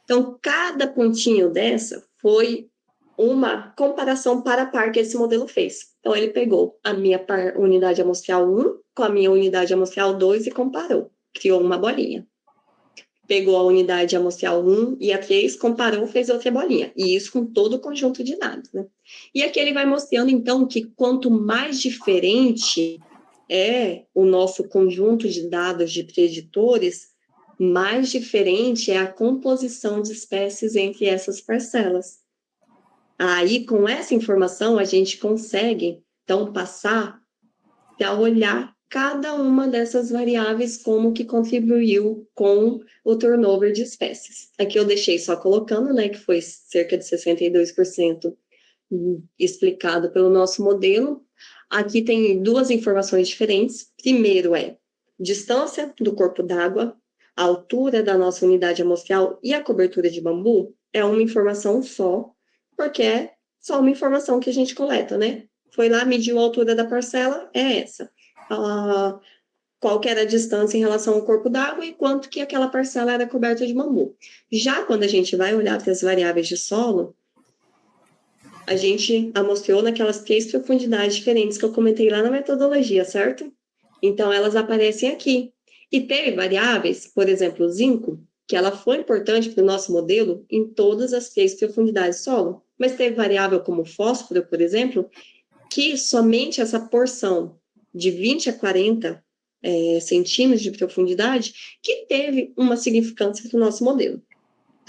Então, cada pontinho dessa foi uma comparação par a par que esse modelo fez. Então, ele pegou a minha unidade amostral 1 com a minha unidade amostral 2 e comparou, criou uma bolinha. Pegou a unidade amostral 1 e a 3, comparou, fez outra bolinha. E isso com todo o conjunto de dados, né? E aqui ele vai mostrando, então, que quanto mais diferente é o nosso conjunto de dados de preditores, mais diferente é a composição de espécies entre essas parcelas. Aí, com essa informação, a gente consegue, então, passar para olhar cada uma dessas variáveis como que contribuiu com o turnover de espécies. Aqui eu deixei só colocando, né, que foi cerca de 62% explicado pelo nosso modelo. Aqui tem 2 informações diferentes. Primeiro é distância do corpo d'água, a altura da nossa unidade amostral e a cobertura de bambu é uma informação só, porque é só uma informação que a gente coleta, né? Foi lá, mediu a altura da parcela, é essa. Qual que era a distância em relação ao corpo d'água e quanto que aquela parcela era coberta de bambu. Já quando a gente vai olhar para as variáveis de solo, a gente amostrou naquelas 3 profundidades diferentes que eu comentei lá na metodologia, certo? Então, elas aparecem aqui. E teve variáveis, por exemplo, o zinco, que ela foi importante para o nosso modelo em todas as 3 profundidades de solo. Mas teve variável como fósforo, por exemplo, que somente essa porção de 20 a 40 centímetros de profundidade que teve uma significância para o nosso modelo.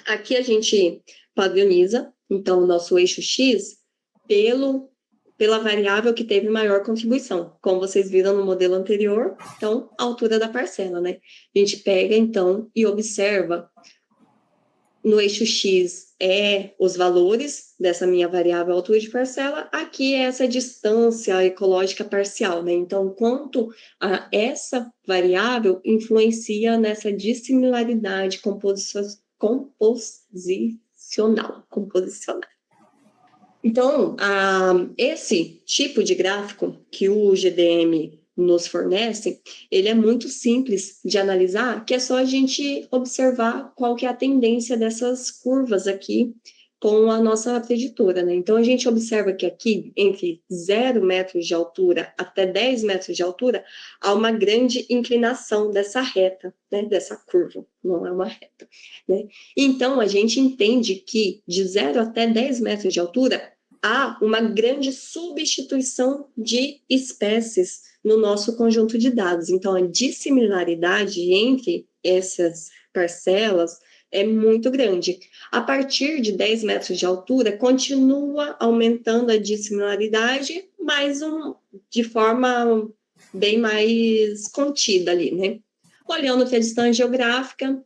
Aqui a gente padroniza, então, o nosso eixo X pela variável que teve maior contribuição. Como vocês viram no modelo anterior, então, a altura da parcela, né? A gente pega, então, e observa no eixo X os valores dessa minha variável altura de parcela, aqui é essa distância ecológica parcial, né? Então, quanto essa variável influencia nessa dissimilaridade composicional. Então, esse tipo de gráfico que o GDM nos fornece, ele é muito simples de analisar, que é só a gente observar qual que é a tendência dessas curvas aqui com a nossa preditora, né? Então, a gente observa que aqui, entre 0 metros de altura até 10 metros de altura, há uma grande inclinação dessa reta, né? Dessa curva, não é uma reta, né? Então, a gente entende que de 0 até 10 metros de altura, há uma grande substituição de espécies no nosso conjunto de dados. Então, a dissimilaridade entre essas parcelas é muito grande. A partir de 10 metros de altura, continua aumentando a dissimilaridade, mas de forma bem mais contida ali, né? Olhando que a distância geográfica,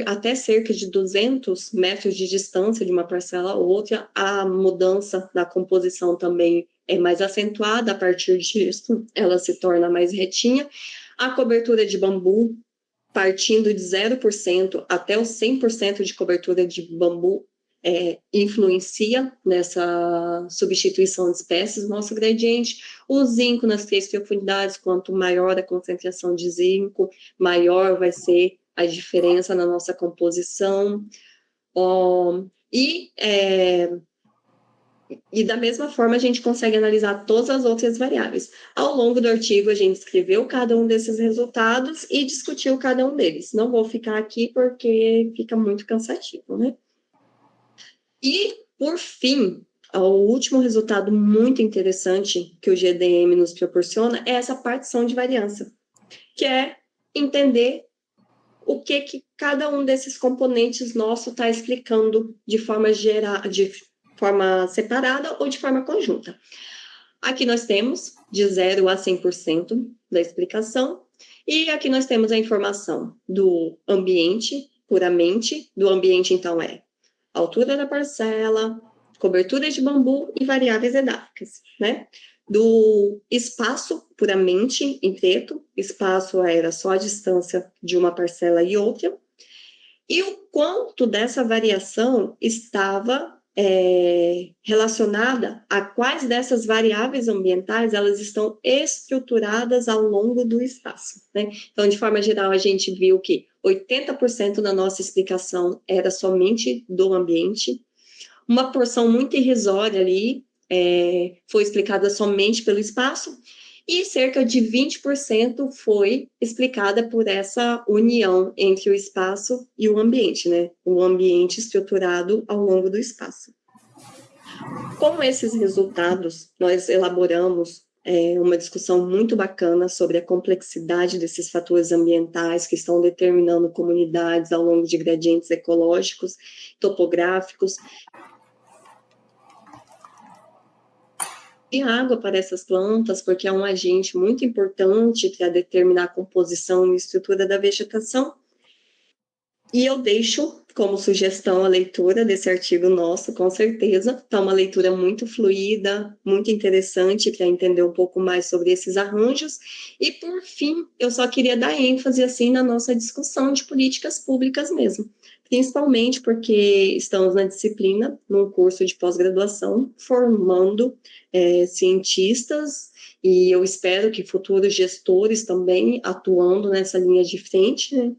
até cerca de 200 metros de distância de uma parcela a outra, a mudança da composição também é mais acentuada, a partir disso ela se torna mais retinha. A cobertura de bambu, partindo de 0% até os 100% de cobertura de bambu, influencia nessa substituição de espécies no nosso gradiente. O zinco nas 3 profundidades, quanto maior a concentração de zinco, maior vai ser a diferença na nossa composição. E da mesma forma, a gente consegue analisar todas as outras variáveis. Ao longo do artigo, a gente escreveu cada um desses resultados e discutiu cada um deles. Não vou ficar aqui porque fica muito cansativo, né? E, por fim, o último resultado muito interessante que o GDM nos proporciona é essa partição de variância, que é entender o que cada um desses componentes nosso está explicando de forma separada ou de forma conjunta. Aqui nós temos de 0 a 100% da explicação, e aqui nós temos a informação do ambiente, puramente. Do ambiente, então, altura da parcela, cobertura de bambu e variáveis edáficas, né? Do espaço, puramente em preto, espaço era só a distância de uma parcela e outra, e o quanto dessa variação estava relacionada a quais dessas variáveis ambientais elas estão estruturadas ao longo do espaço, né? Então, de forma geral, a gente viu que 80% da nossa explicação era somente do ambiente, uma porção muito irrisória ali foi explicada somente pelo espaço, e cerca de 20% foi explicada por essa união entre o espaço e o ambiente, né? O ambiente estruturado ao longo do espaço. Com esses resultados, nós elaboramos uma discussão muito bacana sobre a complexidade desses fatores ambientais que estão determinando comunidades ao longo de gradientes ecológicos, topográficos, e água para essas plantas, porque é um agente muito importante para determinar a composição e estrutura da vegetação. E eu deixo como sugestão a leitura desse artigo nosso, com certeza. Está uma leitura muito fluida, muito interessante para entender um pouco mais sobre esses arranjos. E, por fim, eu só queria dar ênfase assim na nossa discussão de políticas públicas mesmo, principalmente porque estamos na disciplina, num curso de pós-graduação, formando cientistas, e eu espero que futuros gestores também atuando nessa linha de frente, né?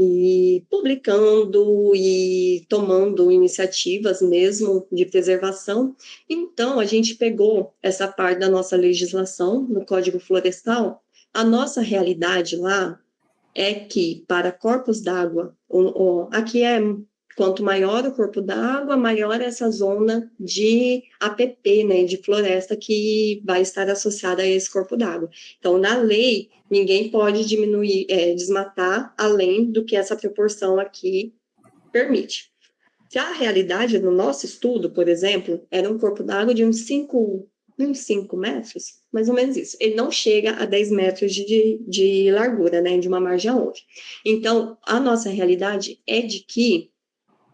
E publicando e tomando iniciativas mesmo de preservação. Então, a gente pegou essa parte da nossa legislação no Código Florestal. A nossa realidade lá é que, para corpos d'água, aqui quanto maior o corpo d'água, maior essa zona de APP, né, de floresta, que vai estar associada a esse corpo d'água. Então, na lei, ninguém pode desmatar além do que essa proporção aqui permite. Se a realidade no nosso estudo, por exemplo, era um corpo d'água de uns 5 metros, mais ou menos isso. Ele não chega a 10 metros de largura, né, de uma margem a outra. Então, a nossa realidade é de que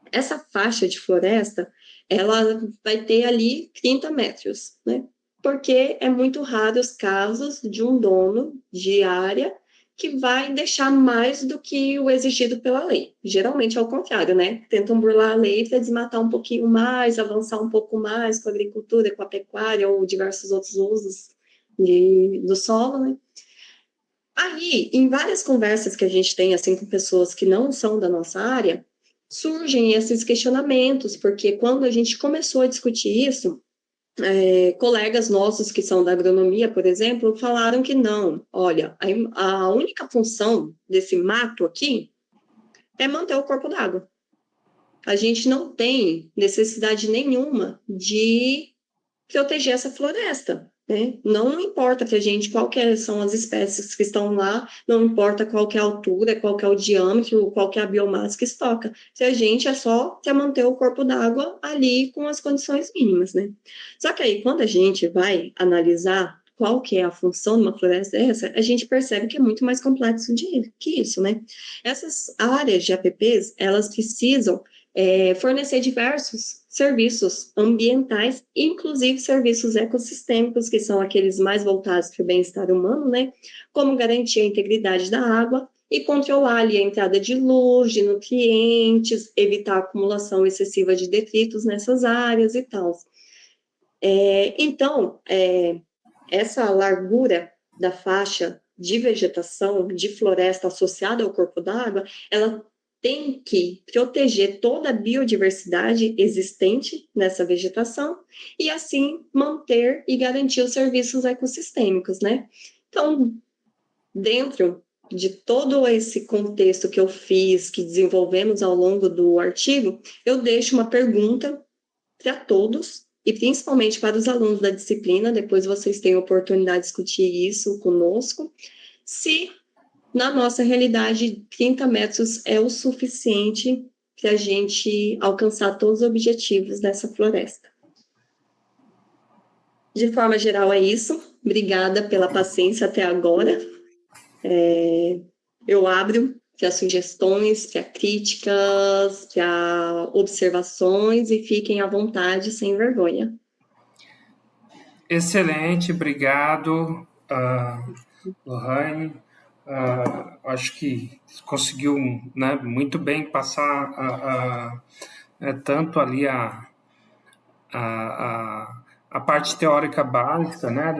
essa faixa de floresta, ela vai ter ali 30 metros, né? Porque é muito raro os casos de um dono de área que vai deixar mais do que o exigido pela lei. Geralmente é o contrário, né? Tentam burlar a lei para desmatar um pouquinho mais, avançar um pouco mais com a agricultura, com a pecuária ou diversos outros usos do solo, né? Aí, em várias conversas que a gente tem, assim, com pessoas que não são da nossa área, surgem esses questionamentos, porque quando a gente começou a discutir isso, colegas nossos que são da agronomia, por exemplo, falaram que não, olha, a única função desse mato aqui é manter o corpo d'água. a gente não tem necessidade nenhuma de proteger essa floresta, né? Não importa para a gente são as espécies que estão lá, não importa qual que é a altura, qual que é o diâmetro, qual que é a biomassa que estoca. Se a gente é só para manter o corpo d'água ali com as condições mínimas, né? Só que aí, quando a gente vai analisar qual que é a função de uma floresta dessa, a gente percebe que é muito mais complexo que isso, né? Essas áreas de APPs, elas precisam fornecer diversos serviços ambientais, inclusive serviços ecossistêmicos, que são aqueles mais voltados para o bem-estar humano, né? Como garantir a integridade da água e controlar ali a entrada de luz, de nutrientes, evitar a acumulação excessiva de detritos nessas áreas e tal. Então, essa largura da faixa de vegetação, de floresta associada ao corpo d'água, ela tem que proteger toda a biodiversidade existente nessa vegetação e, assim, manter e garantir os serviços ecossistêmicos, né? Então, dentro de todo esse contexto que eu fiz, que desenvolvemos ao longo do artigo, eu deixo uma pergunta para todos, e principalmente para os alunos da disciplina, depois vocês têm a oportunidade de discutir isso conosco, se na nossa realidade 30 metros é o suficiente para a gente alcançar todos os objetivos dessa floresta. De forma geral é isso, obrigada pela paciência até agora. Eu abro para sugestões, para críticas, para observações e fiquem à vontade, sem vergonha.
Excelente, obrigado, Lohane. Acho que conseguiu, né, muito bem passar tanto ali a parte teórica básica, né,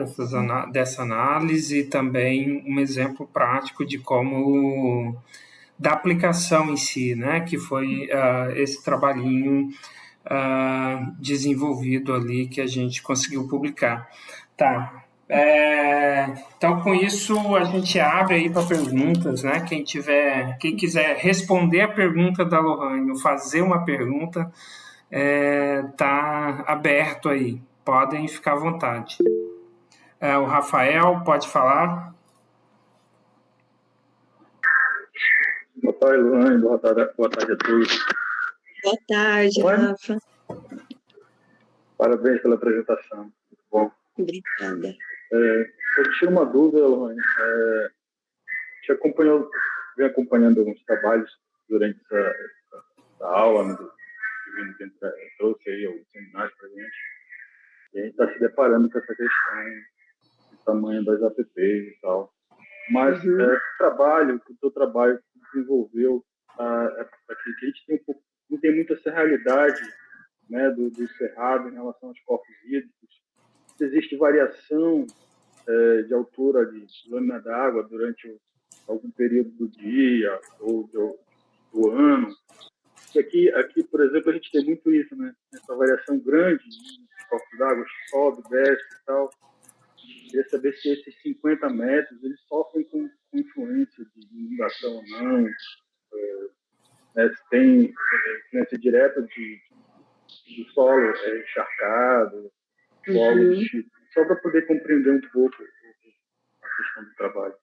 dessa análise, e também um exemplo prático de como da aplicação em si, né, que foi esse trabalhinho desenvolvido ali que a gente conseguiu publicar. Tá. Então, com isso, a gente abre aí para perguntas, né? Quem quiser responder a pergunta da Lohane ou fazer uma pergunta, tá aberto aí. Podem ficar à vontade. O Rafael, pode falar?
Boa tarde, Lohane. Boa tarde a todos.
Boa tarde, Rafa.
Parabéns pela apresentação. Muito bom.
Obrigada.
Eu tinha uma dúvida, Lohane. Vem acompanhando alguns trabalhos durante essa aula, né, que trouxe aí alguns seminários para a gente. E a gente está se deparando com essa questão do tamanho das APPs e tal. Mas o teu trabalho que desenvolveu aqui, que a gente não tem muito essa realidade, né, do cerrado em relação aos corpos hídricos. Se existe variação de altura de lâmina d'água durante algum período do dia ou do ano. E aqui, por exemplo, a gente tem muito isso, né? Essa variação grande de corpos d'água, sobe, desce e tal. Queria saber se esses 50 metros eles sofrem com influência de inundação ou não, né? Se tem influência direta do solo encharcado, solo de tipo, só para poder compreender um pouco a questão do trabalho.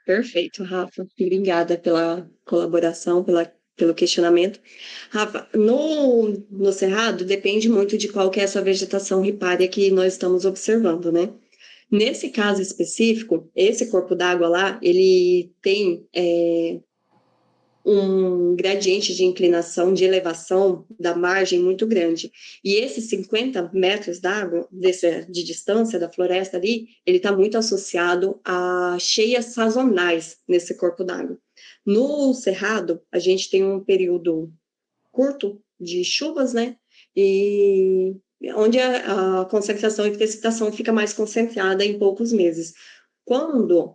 Perfeito, Rafa. Obrigada pela colaboração, pelo questionamento. Rafa, no Cerrado depende muito de qual que é essa vegetação ripária que nós estamos observando, né? Nesse caso específico, esse corpo d'água lá, ele tem um gradiente de inclinação, de elevação da margem muito grande. E esses 50 metros d'água, de distância da floresta ali, ele está muito associado a cheias sazonais nesse corpo d'água. No Cerrado, a gente tem um período curto de chuvas, né? E onde a concentração e precipitação fica mais concentrada em poucos meses. Quando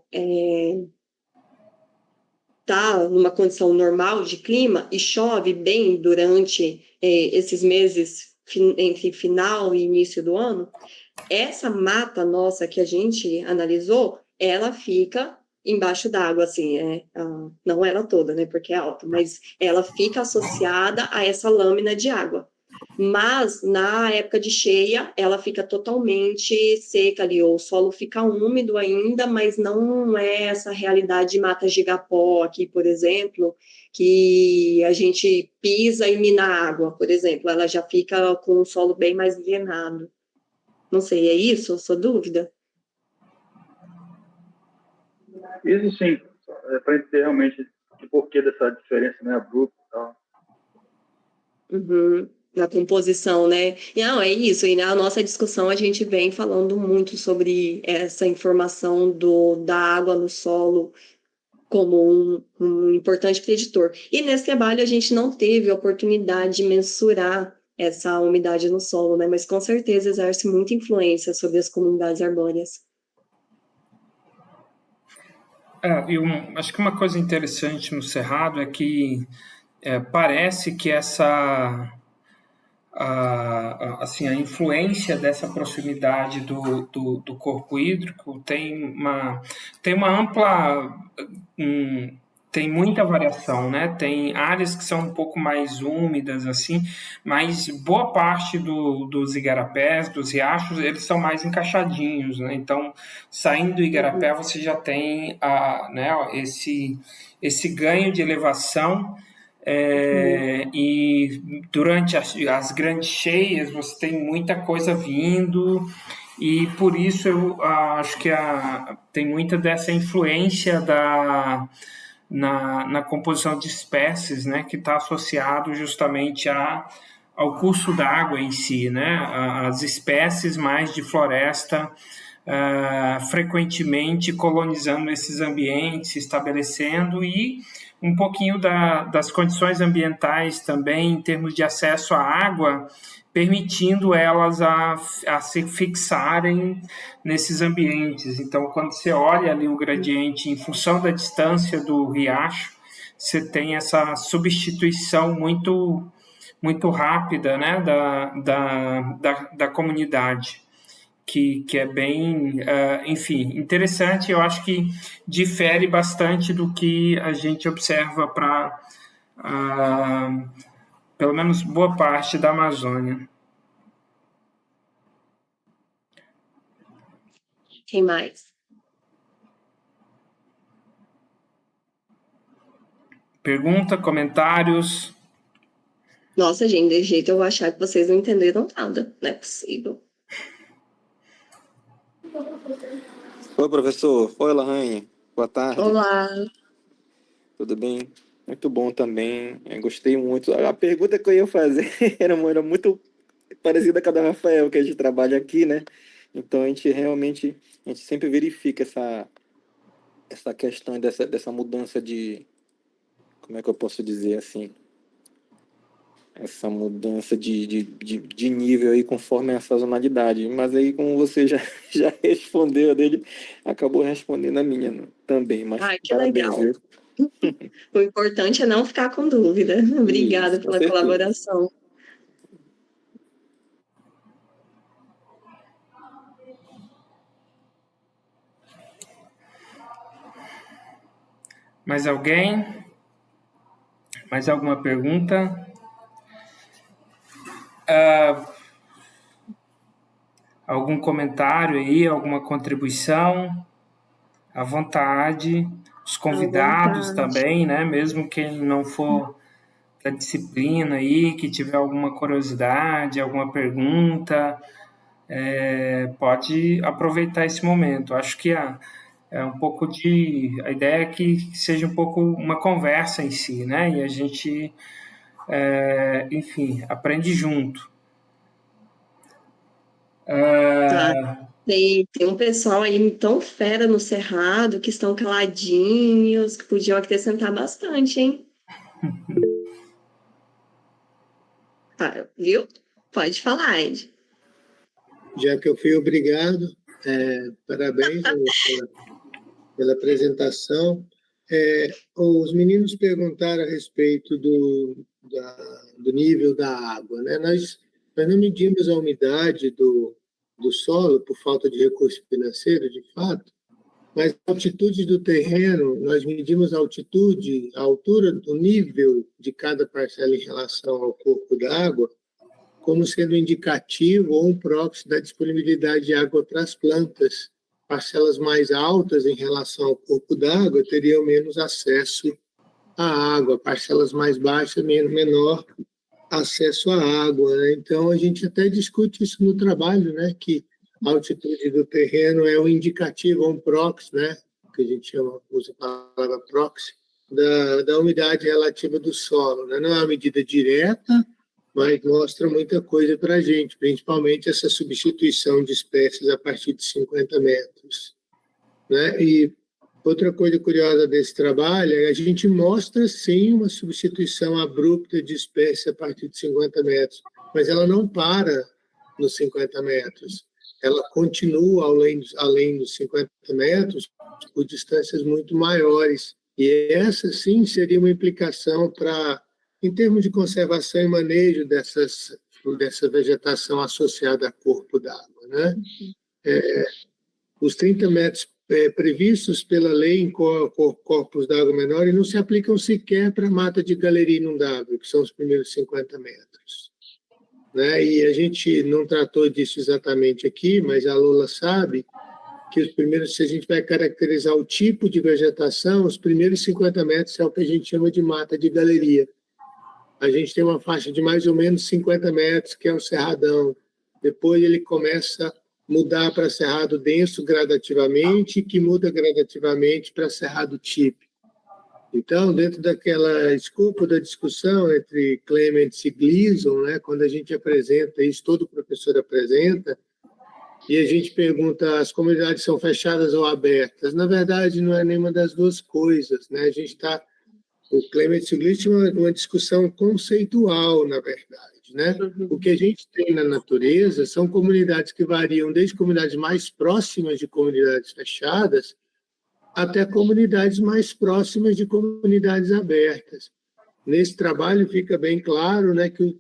está numa condição normal de clima e chove bem durante esses meses entre final e início do ano, essa mata nossa que a gente analisou, ela fica embaixo d'água, assim, não ela toda, né, porque é alta, mas ela fica associada a essa lâmina de água. Mas, na época de cheia, ela fica totalmente seca ali, ou o solo fica úmido ainda, mas não é essa realidade de mata gigapó aqui, por exemplo, que a gente pisa e mina a água, por exemplo, ela já fica com o solo bem mais drenado. Não sei, é isso? Sua dúvida?
Isso sim, para entender realmente o porquê dessa diferença, né, abrupta e tal.
Uhum. Na composição, né? Não, é isso. E na nossa discussão a gente vem falando muito sobre essa informação da água no solo como um importante preditor. E nesse trabalho a gente não teve a oportunidade de mensurar essa umidade no solo, né? Mas com certeza exerce muita influência sobre as comunidades arbóreas.
Acho que uma coisa interessante no Cerrado é que parece que assim, a influência dessa proximidade do corpo hídrico tem uma ampla, tem muita variação, né? Tem áreas que são um pouco mais úmidas, assim, mas boa parte dos igarapés, dos riachos, eles são mais encaixadinhos, né? Então, saindo do igarapé, você já tem né, esse ganho de elevação. E durante as grandes cheias você tem muita coisa vindo, e por isso eu acho que tem muita dessa influência na composição de espécies, né, que está associado justamente ao curso d'água em si, né, as espécies mais de floresta frequentemente colonizando esses ambientes, se estabelecendo, e um pouquinho das condições ambientais também, em termos de acesso à água, permitindo elas a se fixarem nesses ambientes. Então, quando você olha ali o gradiente em função da distância do riacho, você tem essa substituição muito, muito rápida, né, da comunidade. Que é bem, enfim, interessante. Eu acho que difere bastante do que a gente observa para, pelo menos, boa parte da Amazônia.
Quem mais?
Pergunta, comentários?
Nossa, gente, de jeito eu vou achar que vocês não entenderam nada. Não é possível.
Oi, professor. Oi, Lohane. Boa tarde.
Olá.
Tudo bem? Muito bom também. Gostei muito. A pergunta que eu ia fazer era muito parecida com a da Rafael, que a gente trabalha aqui, né? Então, a gente sempre verifica essa questão dessa mudança de... Como é que eu posso dizer assim? Essa mudança de nível aí conforme a sazonalidade. Mas aí, como você já respondeu a dele, acabou respondendo a minha também. Mas
Ai, que
parabéns,
legal.
viu?
O importante é não ficar com dúvida. Obrigada
Isso, com
pela
certeza.
colaboração.
Mais alguém? Mais alguma pergunta? Algum comentário aí? Alguma contribuição? À vontade. Os convidados também, né? Mesmo quem não for da disciplina aí, que tiver alguma curiosidade, alguma pergunta, pode aproveitar esse momento. Acho que é um pouco a ideia é que seja um pouco uma conversa em si, né? E a gente, enfim, aprende junto.
Tá. Tem um pessoal aí tão fera no Cerrado que estão caladinhos, que podiam acrescentar bastante, hein? Tá, viu? Pode falar, Ed.
Já que eu fui obrigado, parabéns pela apresentação. Os meninos perguntaram a respeito do nível da água, né? Nós não medimos a umidade do solo por falta de recurso financeiro, de fato, mas a altitude do terreno, nós medimos a altitude, a altura do nível de cada parcela em relação ao corpo d'água, como sendo indicativo ou um proxy da disponibilidade de água para as plantas. Parcelas mais altas em relação ao corpo d'água teriam menos acesso à água, parcelas mais baixas, menor acesso à água, né? Então, a gente até discute isso no trabalho, né? Que a altitude do terreno é um indicativo, um proxy, né? Que a gente usa a palavra proxy, da umidade relativa do solo, né? Não é uma medida direta, mas mostra muita coisa para a gente, principalmente essa substituição de espécies a partir de 50 metros, né? E outra coisa curiosa desse trabalho é que a gente mostra, sim, uma substituição abrupta de espécie a partir de 50 metros, mas ela não para nos 50 metros. Ela continua além dos 50 metros por distâncias muito maiores. E essa, sim, seria uma implicação para, em termos de conservação e manejo dessa vegetação associada a corpo d'água, né? Os 30 metros previstos pela lei em corpos d'água menores não se aplicam sequer para a mata de galeria inundável, que são os primeiros 50 metros. Né? E a gente não tratou disso exatamente aqui, mas a Lola sabe que os primeiros, se a gente vai caracterizar o tipo de vegetação, os primeiros 50 metros é o que a gente chama de mata de galeria. A gente tem uma faixa de mais ou menos 50 metros, que é o cerradão. Depois ele começa a mudar para cerrado denso gradativamente, que muda gradativamente para cerrado típico. Então, dentro daquela escopo da discussão entre Clements e Gleason, né, quando a gente apresenta isso, todo professor apresenta, e a gente pergunta, as comunidades são fechadas ou abertas? Na verdade, não é nenhuma das duas coisas, né? A gente está... O Clements e o Gleason tinham uma discussão conceitual, na verdade, né? O que a gente tem na natureza são comunidades que variam desde comunidades mais próximas de comunidades fechadas até comunidades mais próximas de comunidades abertas. Nesse trabalho fica bem claro, né, que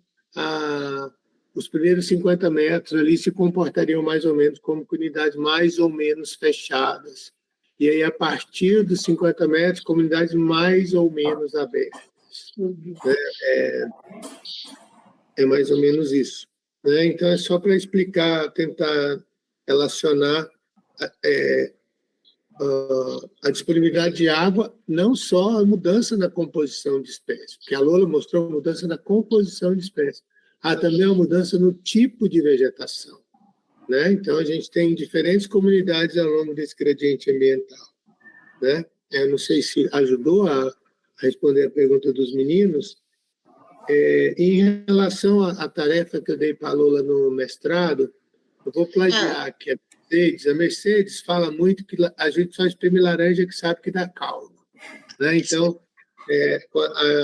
os primeiros 50 metros ali se comportariam mais ou menos como comunidades mais ou menos fechadas. E aí, a partir dos 50 metros, comunidades mais ou menos abertas. É mais ou menos isso. Né? Então, é só para explicar, tentar relacionar a disponibilidade de água, não só a mudança na composição de espécies, porque a Lola mostrou a mudança na composição de espécies, há também a mudança no tipo de vegetação. Né? Então, a gente tem diferentes comunidades ao longo desse gradiente ambiental. Né? Eu não sei se ajudou a responder a pergunta dos meninos. Em relação à tarefa que eu dei para a Lola no mestrado, eu vou plagiar aqui a Mercedes fala muito que a gente só espreme laranja que sabe que dá caldo. Né? Então,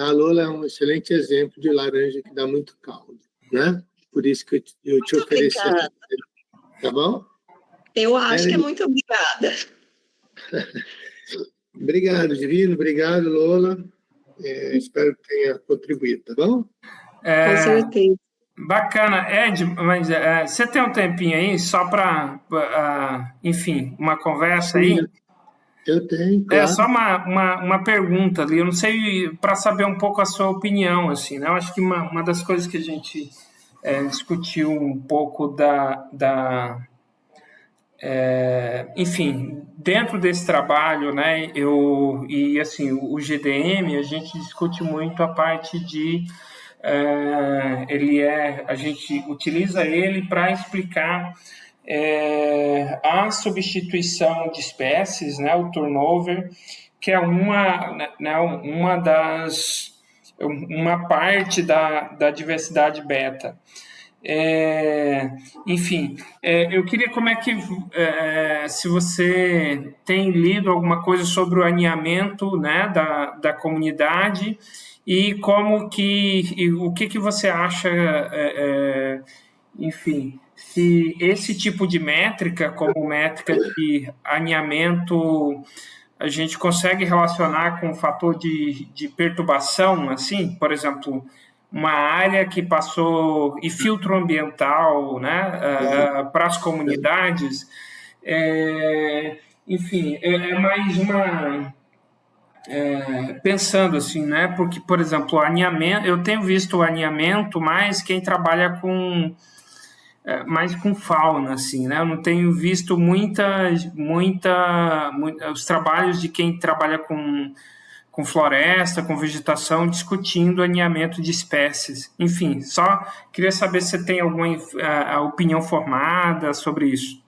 a Lola é um excelente exemplo de laranja que dá muito caldo. Né? Por isso que eu te ofereci. Tá bom?
Eu acho que é muito obrigada.
Obrigado, Divino. Obrigado, Lola. Espero que tenha contribuído, tá bom?
Com certeza.
Bacana. Ed, mas você tem um tempinho aí só para, enfim, uma conversa aí?
Eu tenho, claro.
Só uma pergunta ali, eu não sei, para saber um pouco a sua opinião, assim, né? Eu acho que uma das coisas que a gente discutiu um pouco enfim, dentro desse trabalho, né, e assim, o GDM, a gente discute muito a parte de a gente utiliza ele para explicar a substituição de espécies, né, o turnover, que é uma parte da diversidade beta. Enfim, eu queria se você tem lido alguma coisa sobre o aninhamento, né, da comunidade e o que você acha, enfim, se esse tipo de métrica, como métrica de aninhamento, a gente consegue relacionar com o fator de perturbação, assim, por exemplo, uma área que passou e filtro ambiental, né, para as comunidades, enfim, é mais uma... pensando assim, né? Porque, por exemplo, o aninhamento, eu tenho visto o aninhamento mais quem trabalha com mais com fauna, assim, né? Eu não tenho visto os trabalhos de quem trabalha com floresta, com vegetação, discutindo aninhamento de espécies. Enfim, só queria saber se você tem alguma opinião formada sobre isso.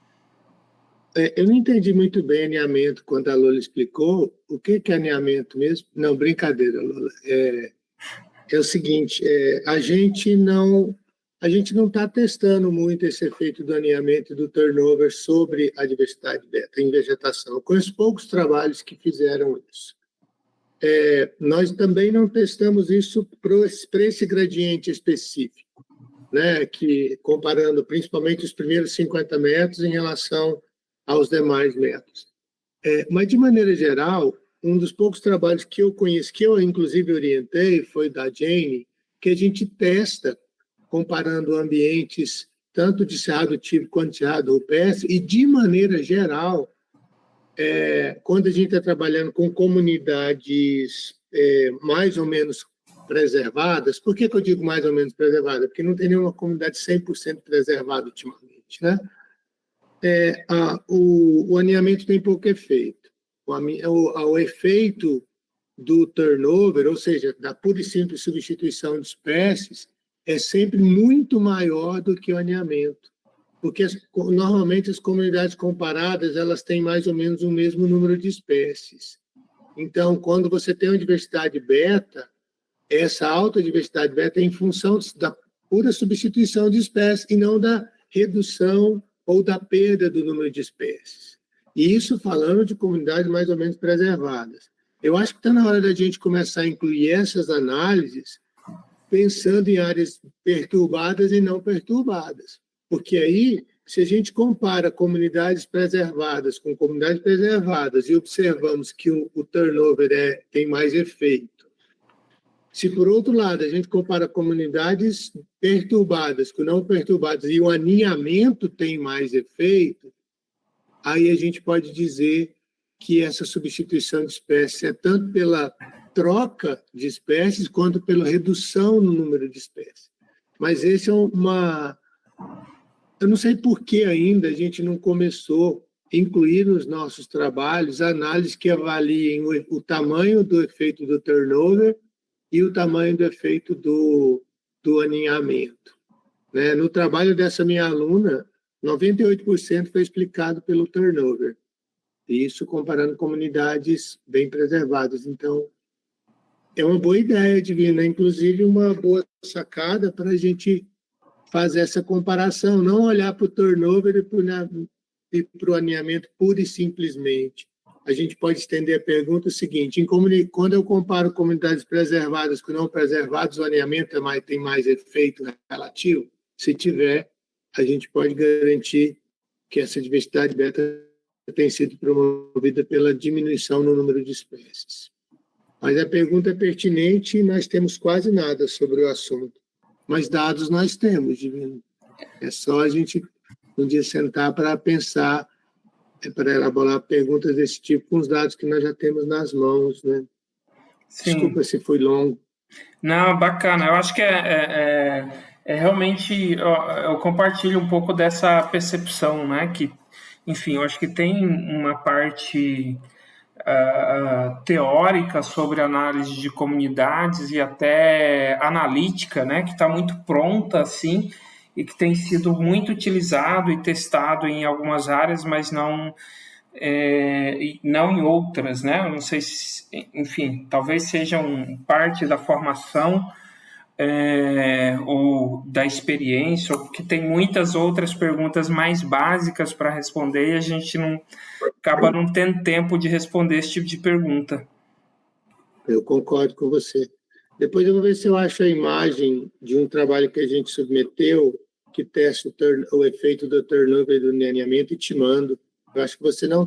Eu não entendi muito bem aninhamento quando a Lola explicou. O que é aninhamento mesmo? Não, brincadeira, Lola. É o seguinte, a gente não está testando muito esse efeito do aninhamento e do turnover sobre a diversidade beta em vegetação. Eu conheço poucos trabalhos que fizeram isso. Nós também não testamos isso para esse gradiente específico, né? Que comparando principalmente os primeiros 50 metros em relação aos demais metros. Mas, de maneira geral, um dos poucos trabalhos que eu conheço, que eu inclusive orientei, foi da Jane, que a gente testa comparando ambientes tanto de cerrado típico quanto de cerrado rupestre, e, de maneira geral, quando a gente está trabalhando com comunidades mais ou menos preservadas, por que eu digo mais ou menos preservada? Porque não tem nenhuma comunidade 100% preservada ultimamente, né? O aninhamento tem pouco efeito. O efeito do turnover, ou seja, da pura e simples substituição de espécies, é sempre muito maior do que o aninhamento, porque normalmente as comunidades comparadas elas têm mais ou menos o mesmo número de espécies. Então, quando você tem uma diversidade beta, essa alta diversidade beta é em função da pura substituição de espécies e não da redução ou da perda do número de espécies. E isso falando de comunidades mais ou menos preservadas. Eu acho que está na hora da gente começar a incluir essas análises pensando em áreas perturbadas e não perturbadas. Porque aí, se a gente compara comunidades preservadas com comunidades preservadas e observamos que o turnover tem mais efeito, se, por outro lado, a gente compara comunidades perturbadas com não perturbadas e o aninhamento tem mais efeito, aí a gente pode dizer que essa substituição de espécies é tanto pela troca de espécies quanto pela redução no número de espécies. Mas esse é uma... Eu não sei por que ainda a gente não começou a incluir nos nossos trabalhos análises que avaliem o tamanho do efeito do turnover e o tamanho do efeito do aninhamento. Né? No trabalho dessa minha aluna, 98% foi explicado pelo turnover. Isso comparando comunidades bem preservadas. Então, é uma boa ideia, Divina, inclusive uma boa sacada para a gente fazer essa comparação, não olhar para o turnover e para o aninhamento pura e simplesmente. A gente pode estender a pergunta seguinte: quando eu comparo comunidades preservadas com não preservadas, o aninhamento tem mais efeito relativo? Se tiver, a gente pode garantir que essa diversidade beta tem sido promovida pela diminuição no número de espécies. Mas a pergunta é pertinente e nós temos quase nada sobre o assunto. Mas dados nós temos, Divino. É só a gente um dia sentar para pensar, para elaborar perguntas desse tipo com os dados que nós já temos nas mãos, né? Sim. Desculpa se foi longo.
Não, bacana. Eu acho que realmente... Eu compartilho um pouco dessa percepção, né? Que, enfim, eu acho que tem uma parte teórica sobre análise de comunidades e até analítica, né? Que está muito pronta, assim, e que tem sido muito utilizado e testado em algumas áreas, mas não em outras, né? Eu não sei se, enfim, talvez seja parte da formação ou da experiência, ou que tem muitas outras perguntas mais básicas para responder e a gente acaba não tendo tempo de responder esse tipo de pergunta.
Eu concordo com você. Depois eu vou ver se eu acho a imagem de um trabalho que a gente submeteu que testa o efeito do turnover e do aninhamento e te mando. Eu acho que você não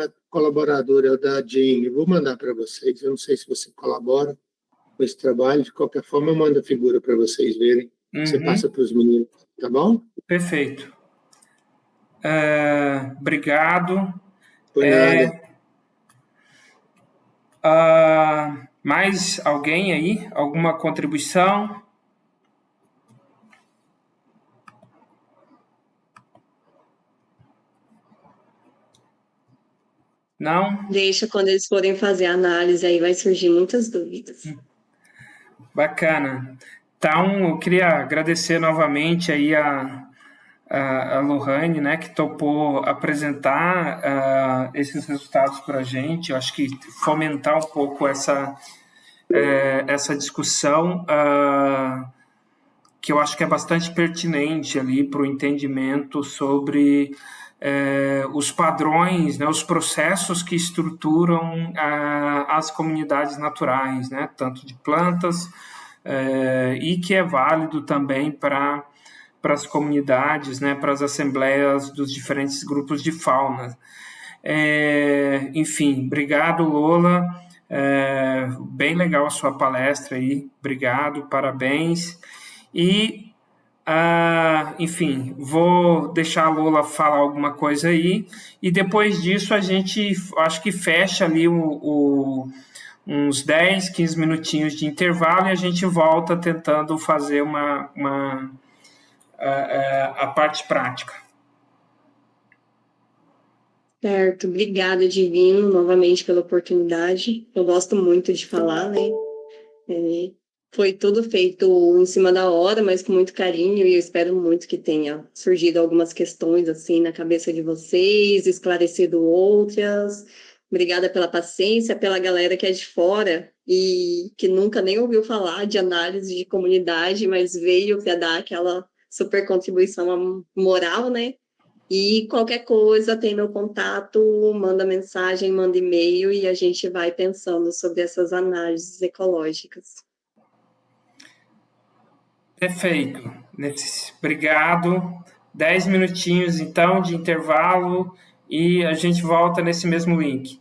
é colaboradora, é da Jane. Eu vou mandar para vocês. Eu não sei se você colabora com esse trabalho. De qualquer forma, eu mando a figura para vocês verem. Uhum. Você passa para os meninos, tá bom?
Perfeito. Obrigado.
Por nada.
Mais alguém aí? Alguma contribuição? Não?
Deixa, quando eles forem fazer a análise, aí vai surgir muitas dúvidas.
Bacana. Então, eu queria agradecer novamente aí a Lohane, né, que topou apresentar esses resultados para a gente. Eu acho que fomentar um pouco essa discussão, que eu acho que é bastante pertinente ali para o entendimento sobre os padrões, né, os processos que estruturam as comunidades naturais, né, tanto de plantas, e que é válido também para as comunidades, né, para as assembleias dos diferentes grupos de fauna. Enfim, obrigado, Lola. Bem legal a sua palestra aí, obrigado, parabéns. E, enfim, vou deixar a Lola falar alguma coisa aí, e depois disso a gente, acho que fecha ali uns 10, 15 minutinhos de intervalo, e a gente volta tentando fazer a parte prática.
Certo, obrigada, Divino, novamente pela oportunidade. Eu gosto muito de falar, né? Foi tudo feito em cima da hora, mas com muito carinho, e eu espero muito que tenha surgido algumas questões assim na cabeça de vocês, esclarecido outras. Obrigada pela paciência, pela galera que é de fora e que nunca nem ouviu falar de análise de comunidade, mas veio para dar aquela super contribuição moral, né? E qualquer coisa, tem meu contato, manda mensagem, manda e-mail e a gente vai pensando sobre essas análises ecológicas.
Perfeito. Obrigado. 10 minutinhos, então, de intervalo, e a gente volta nesse mesmo link.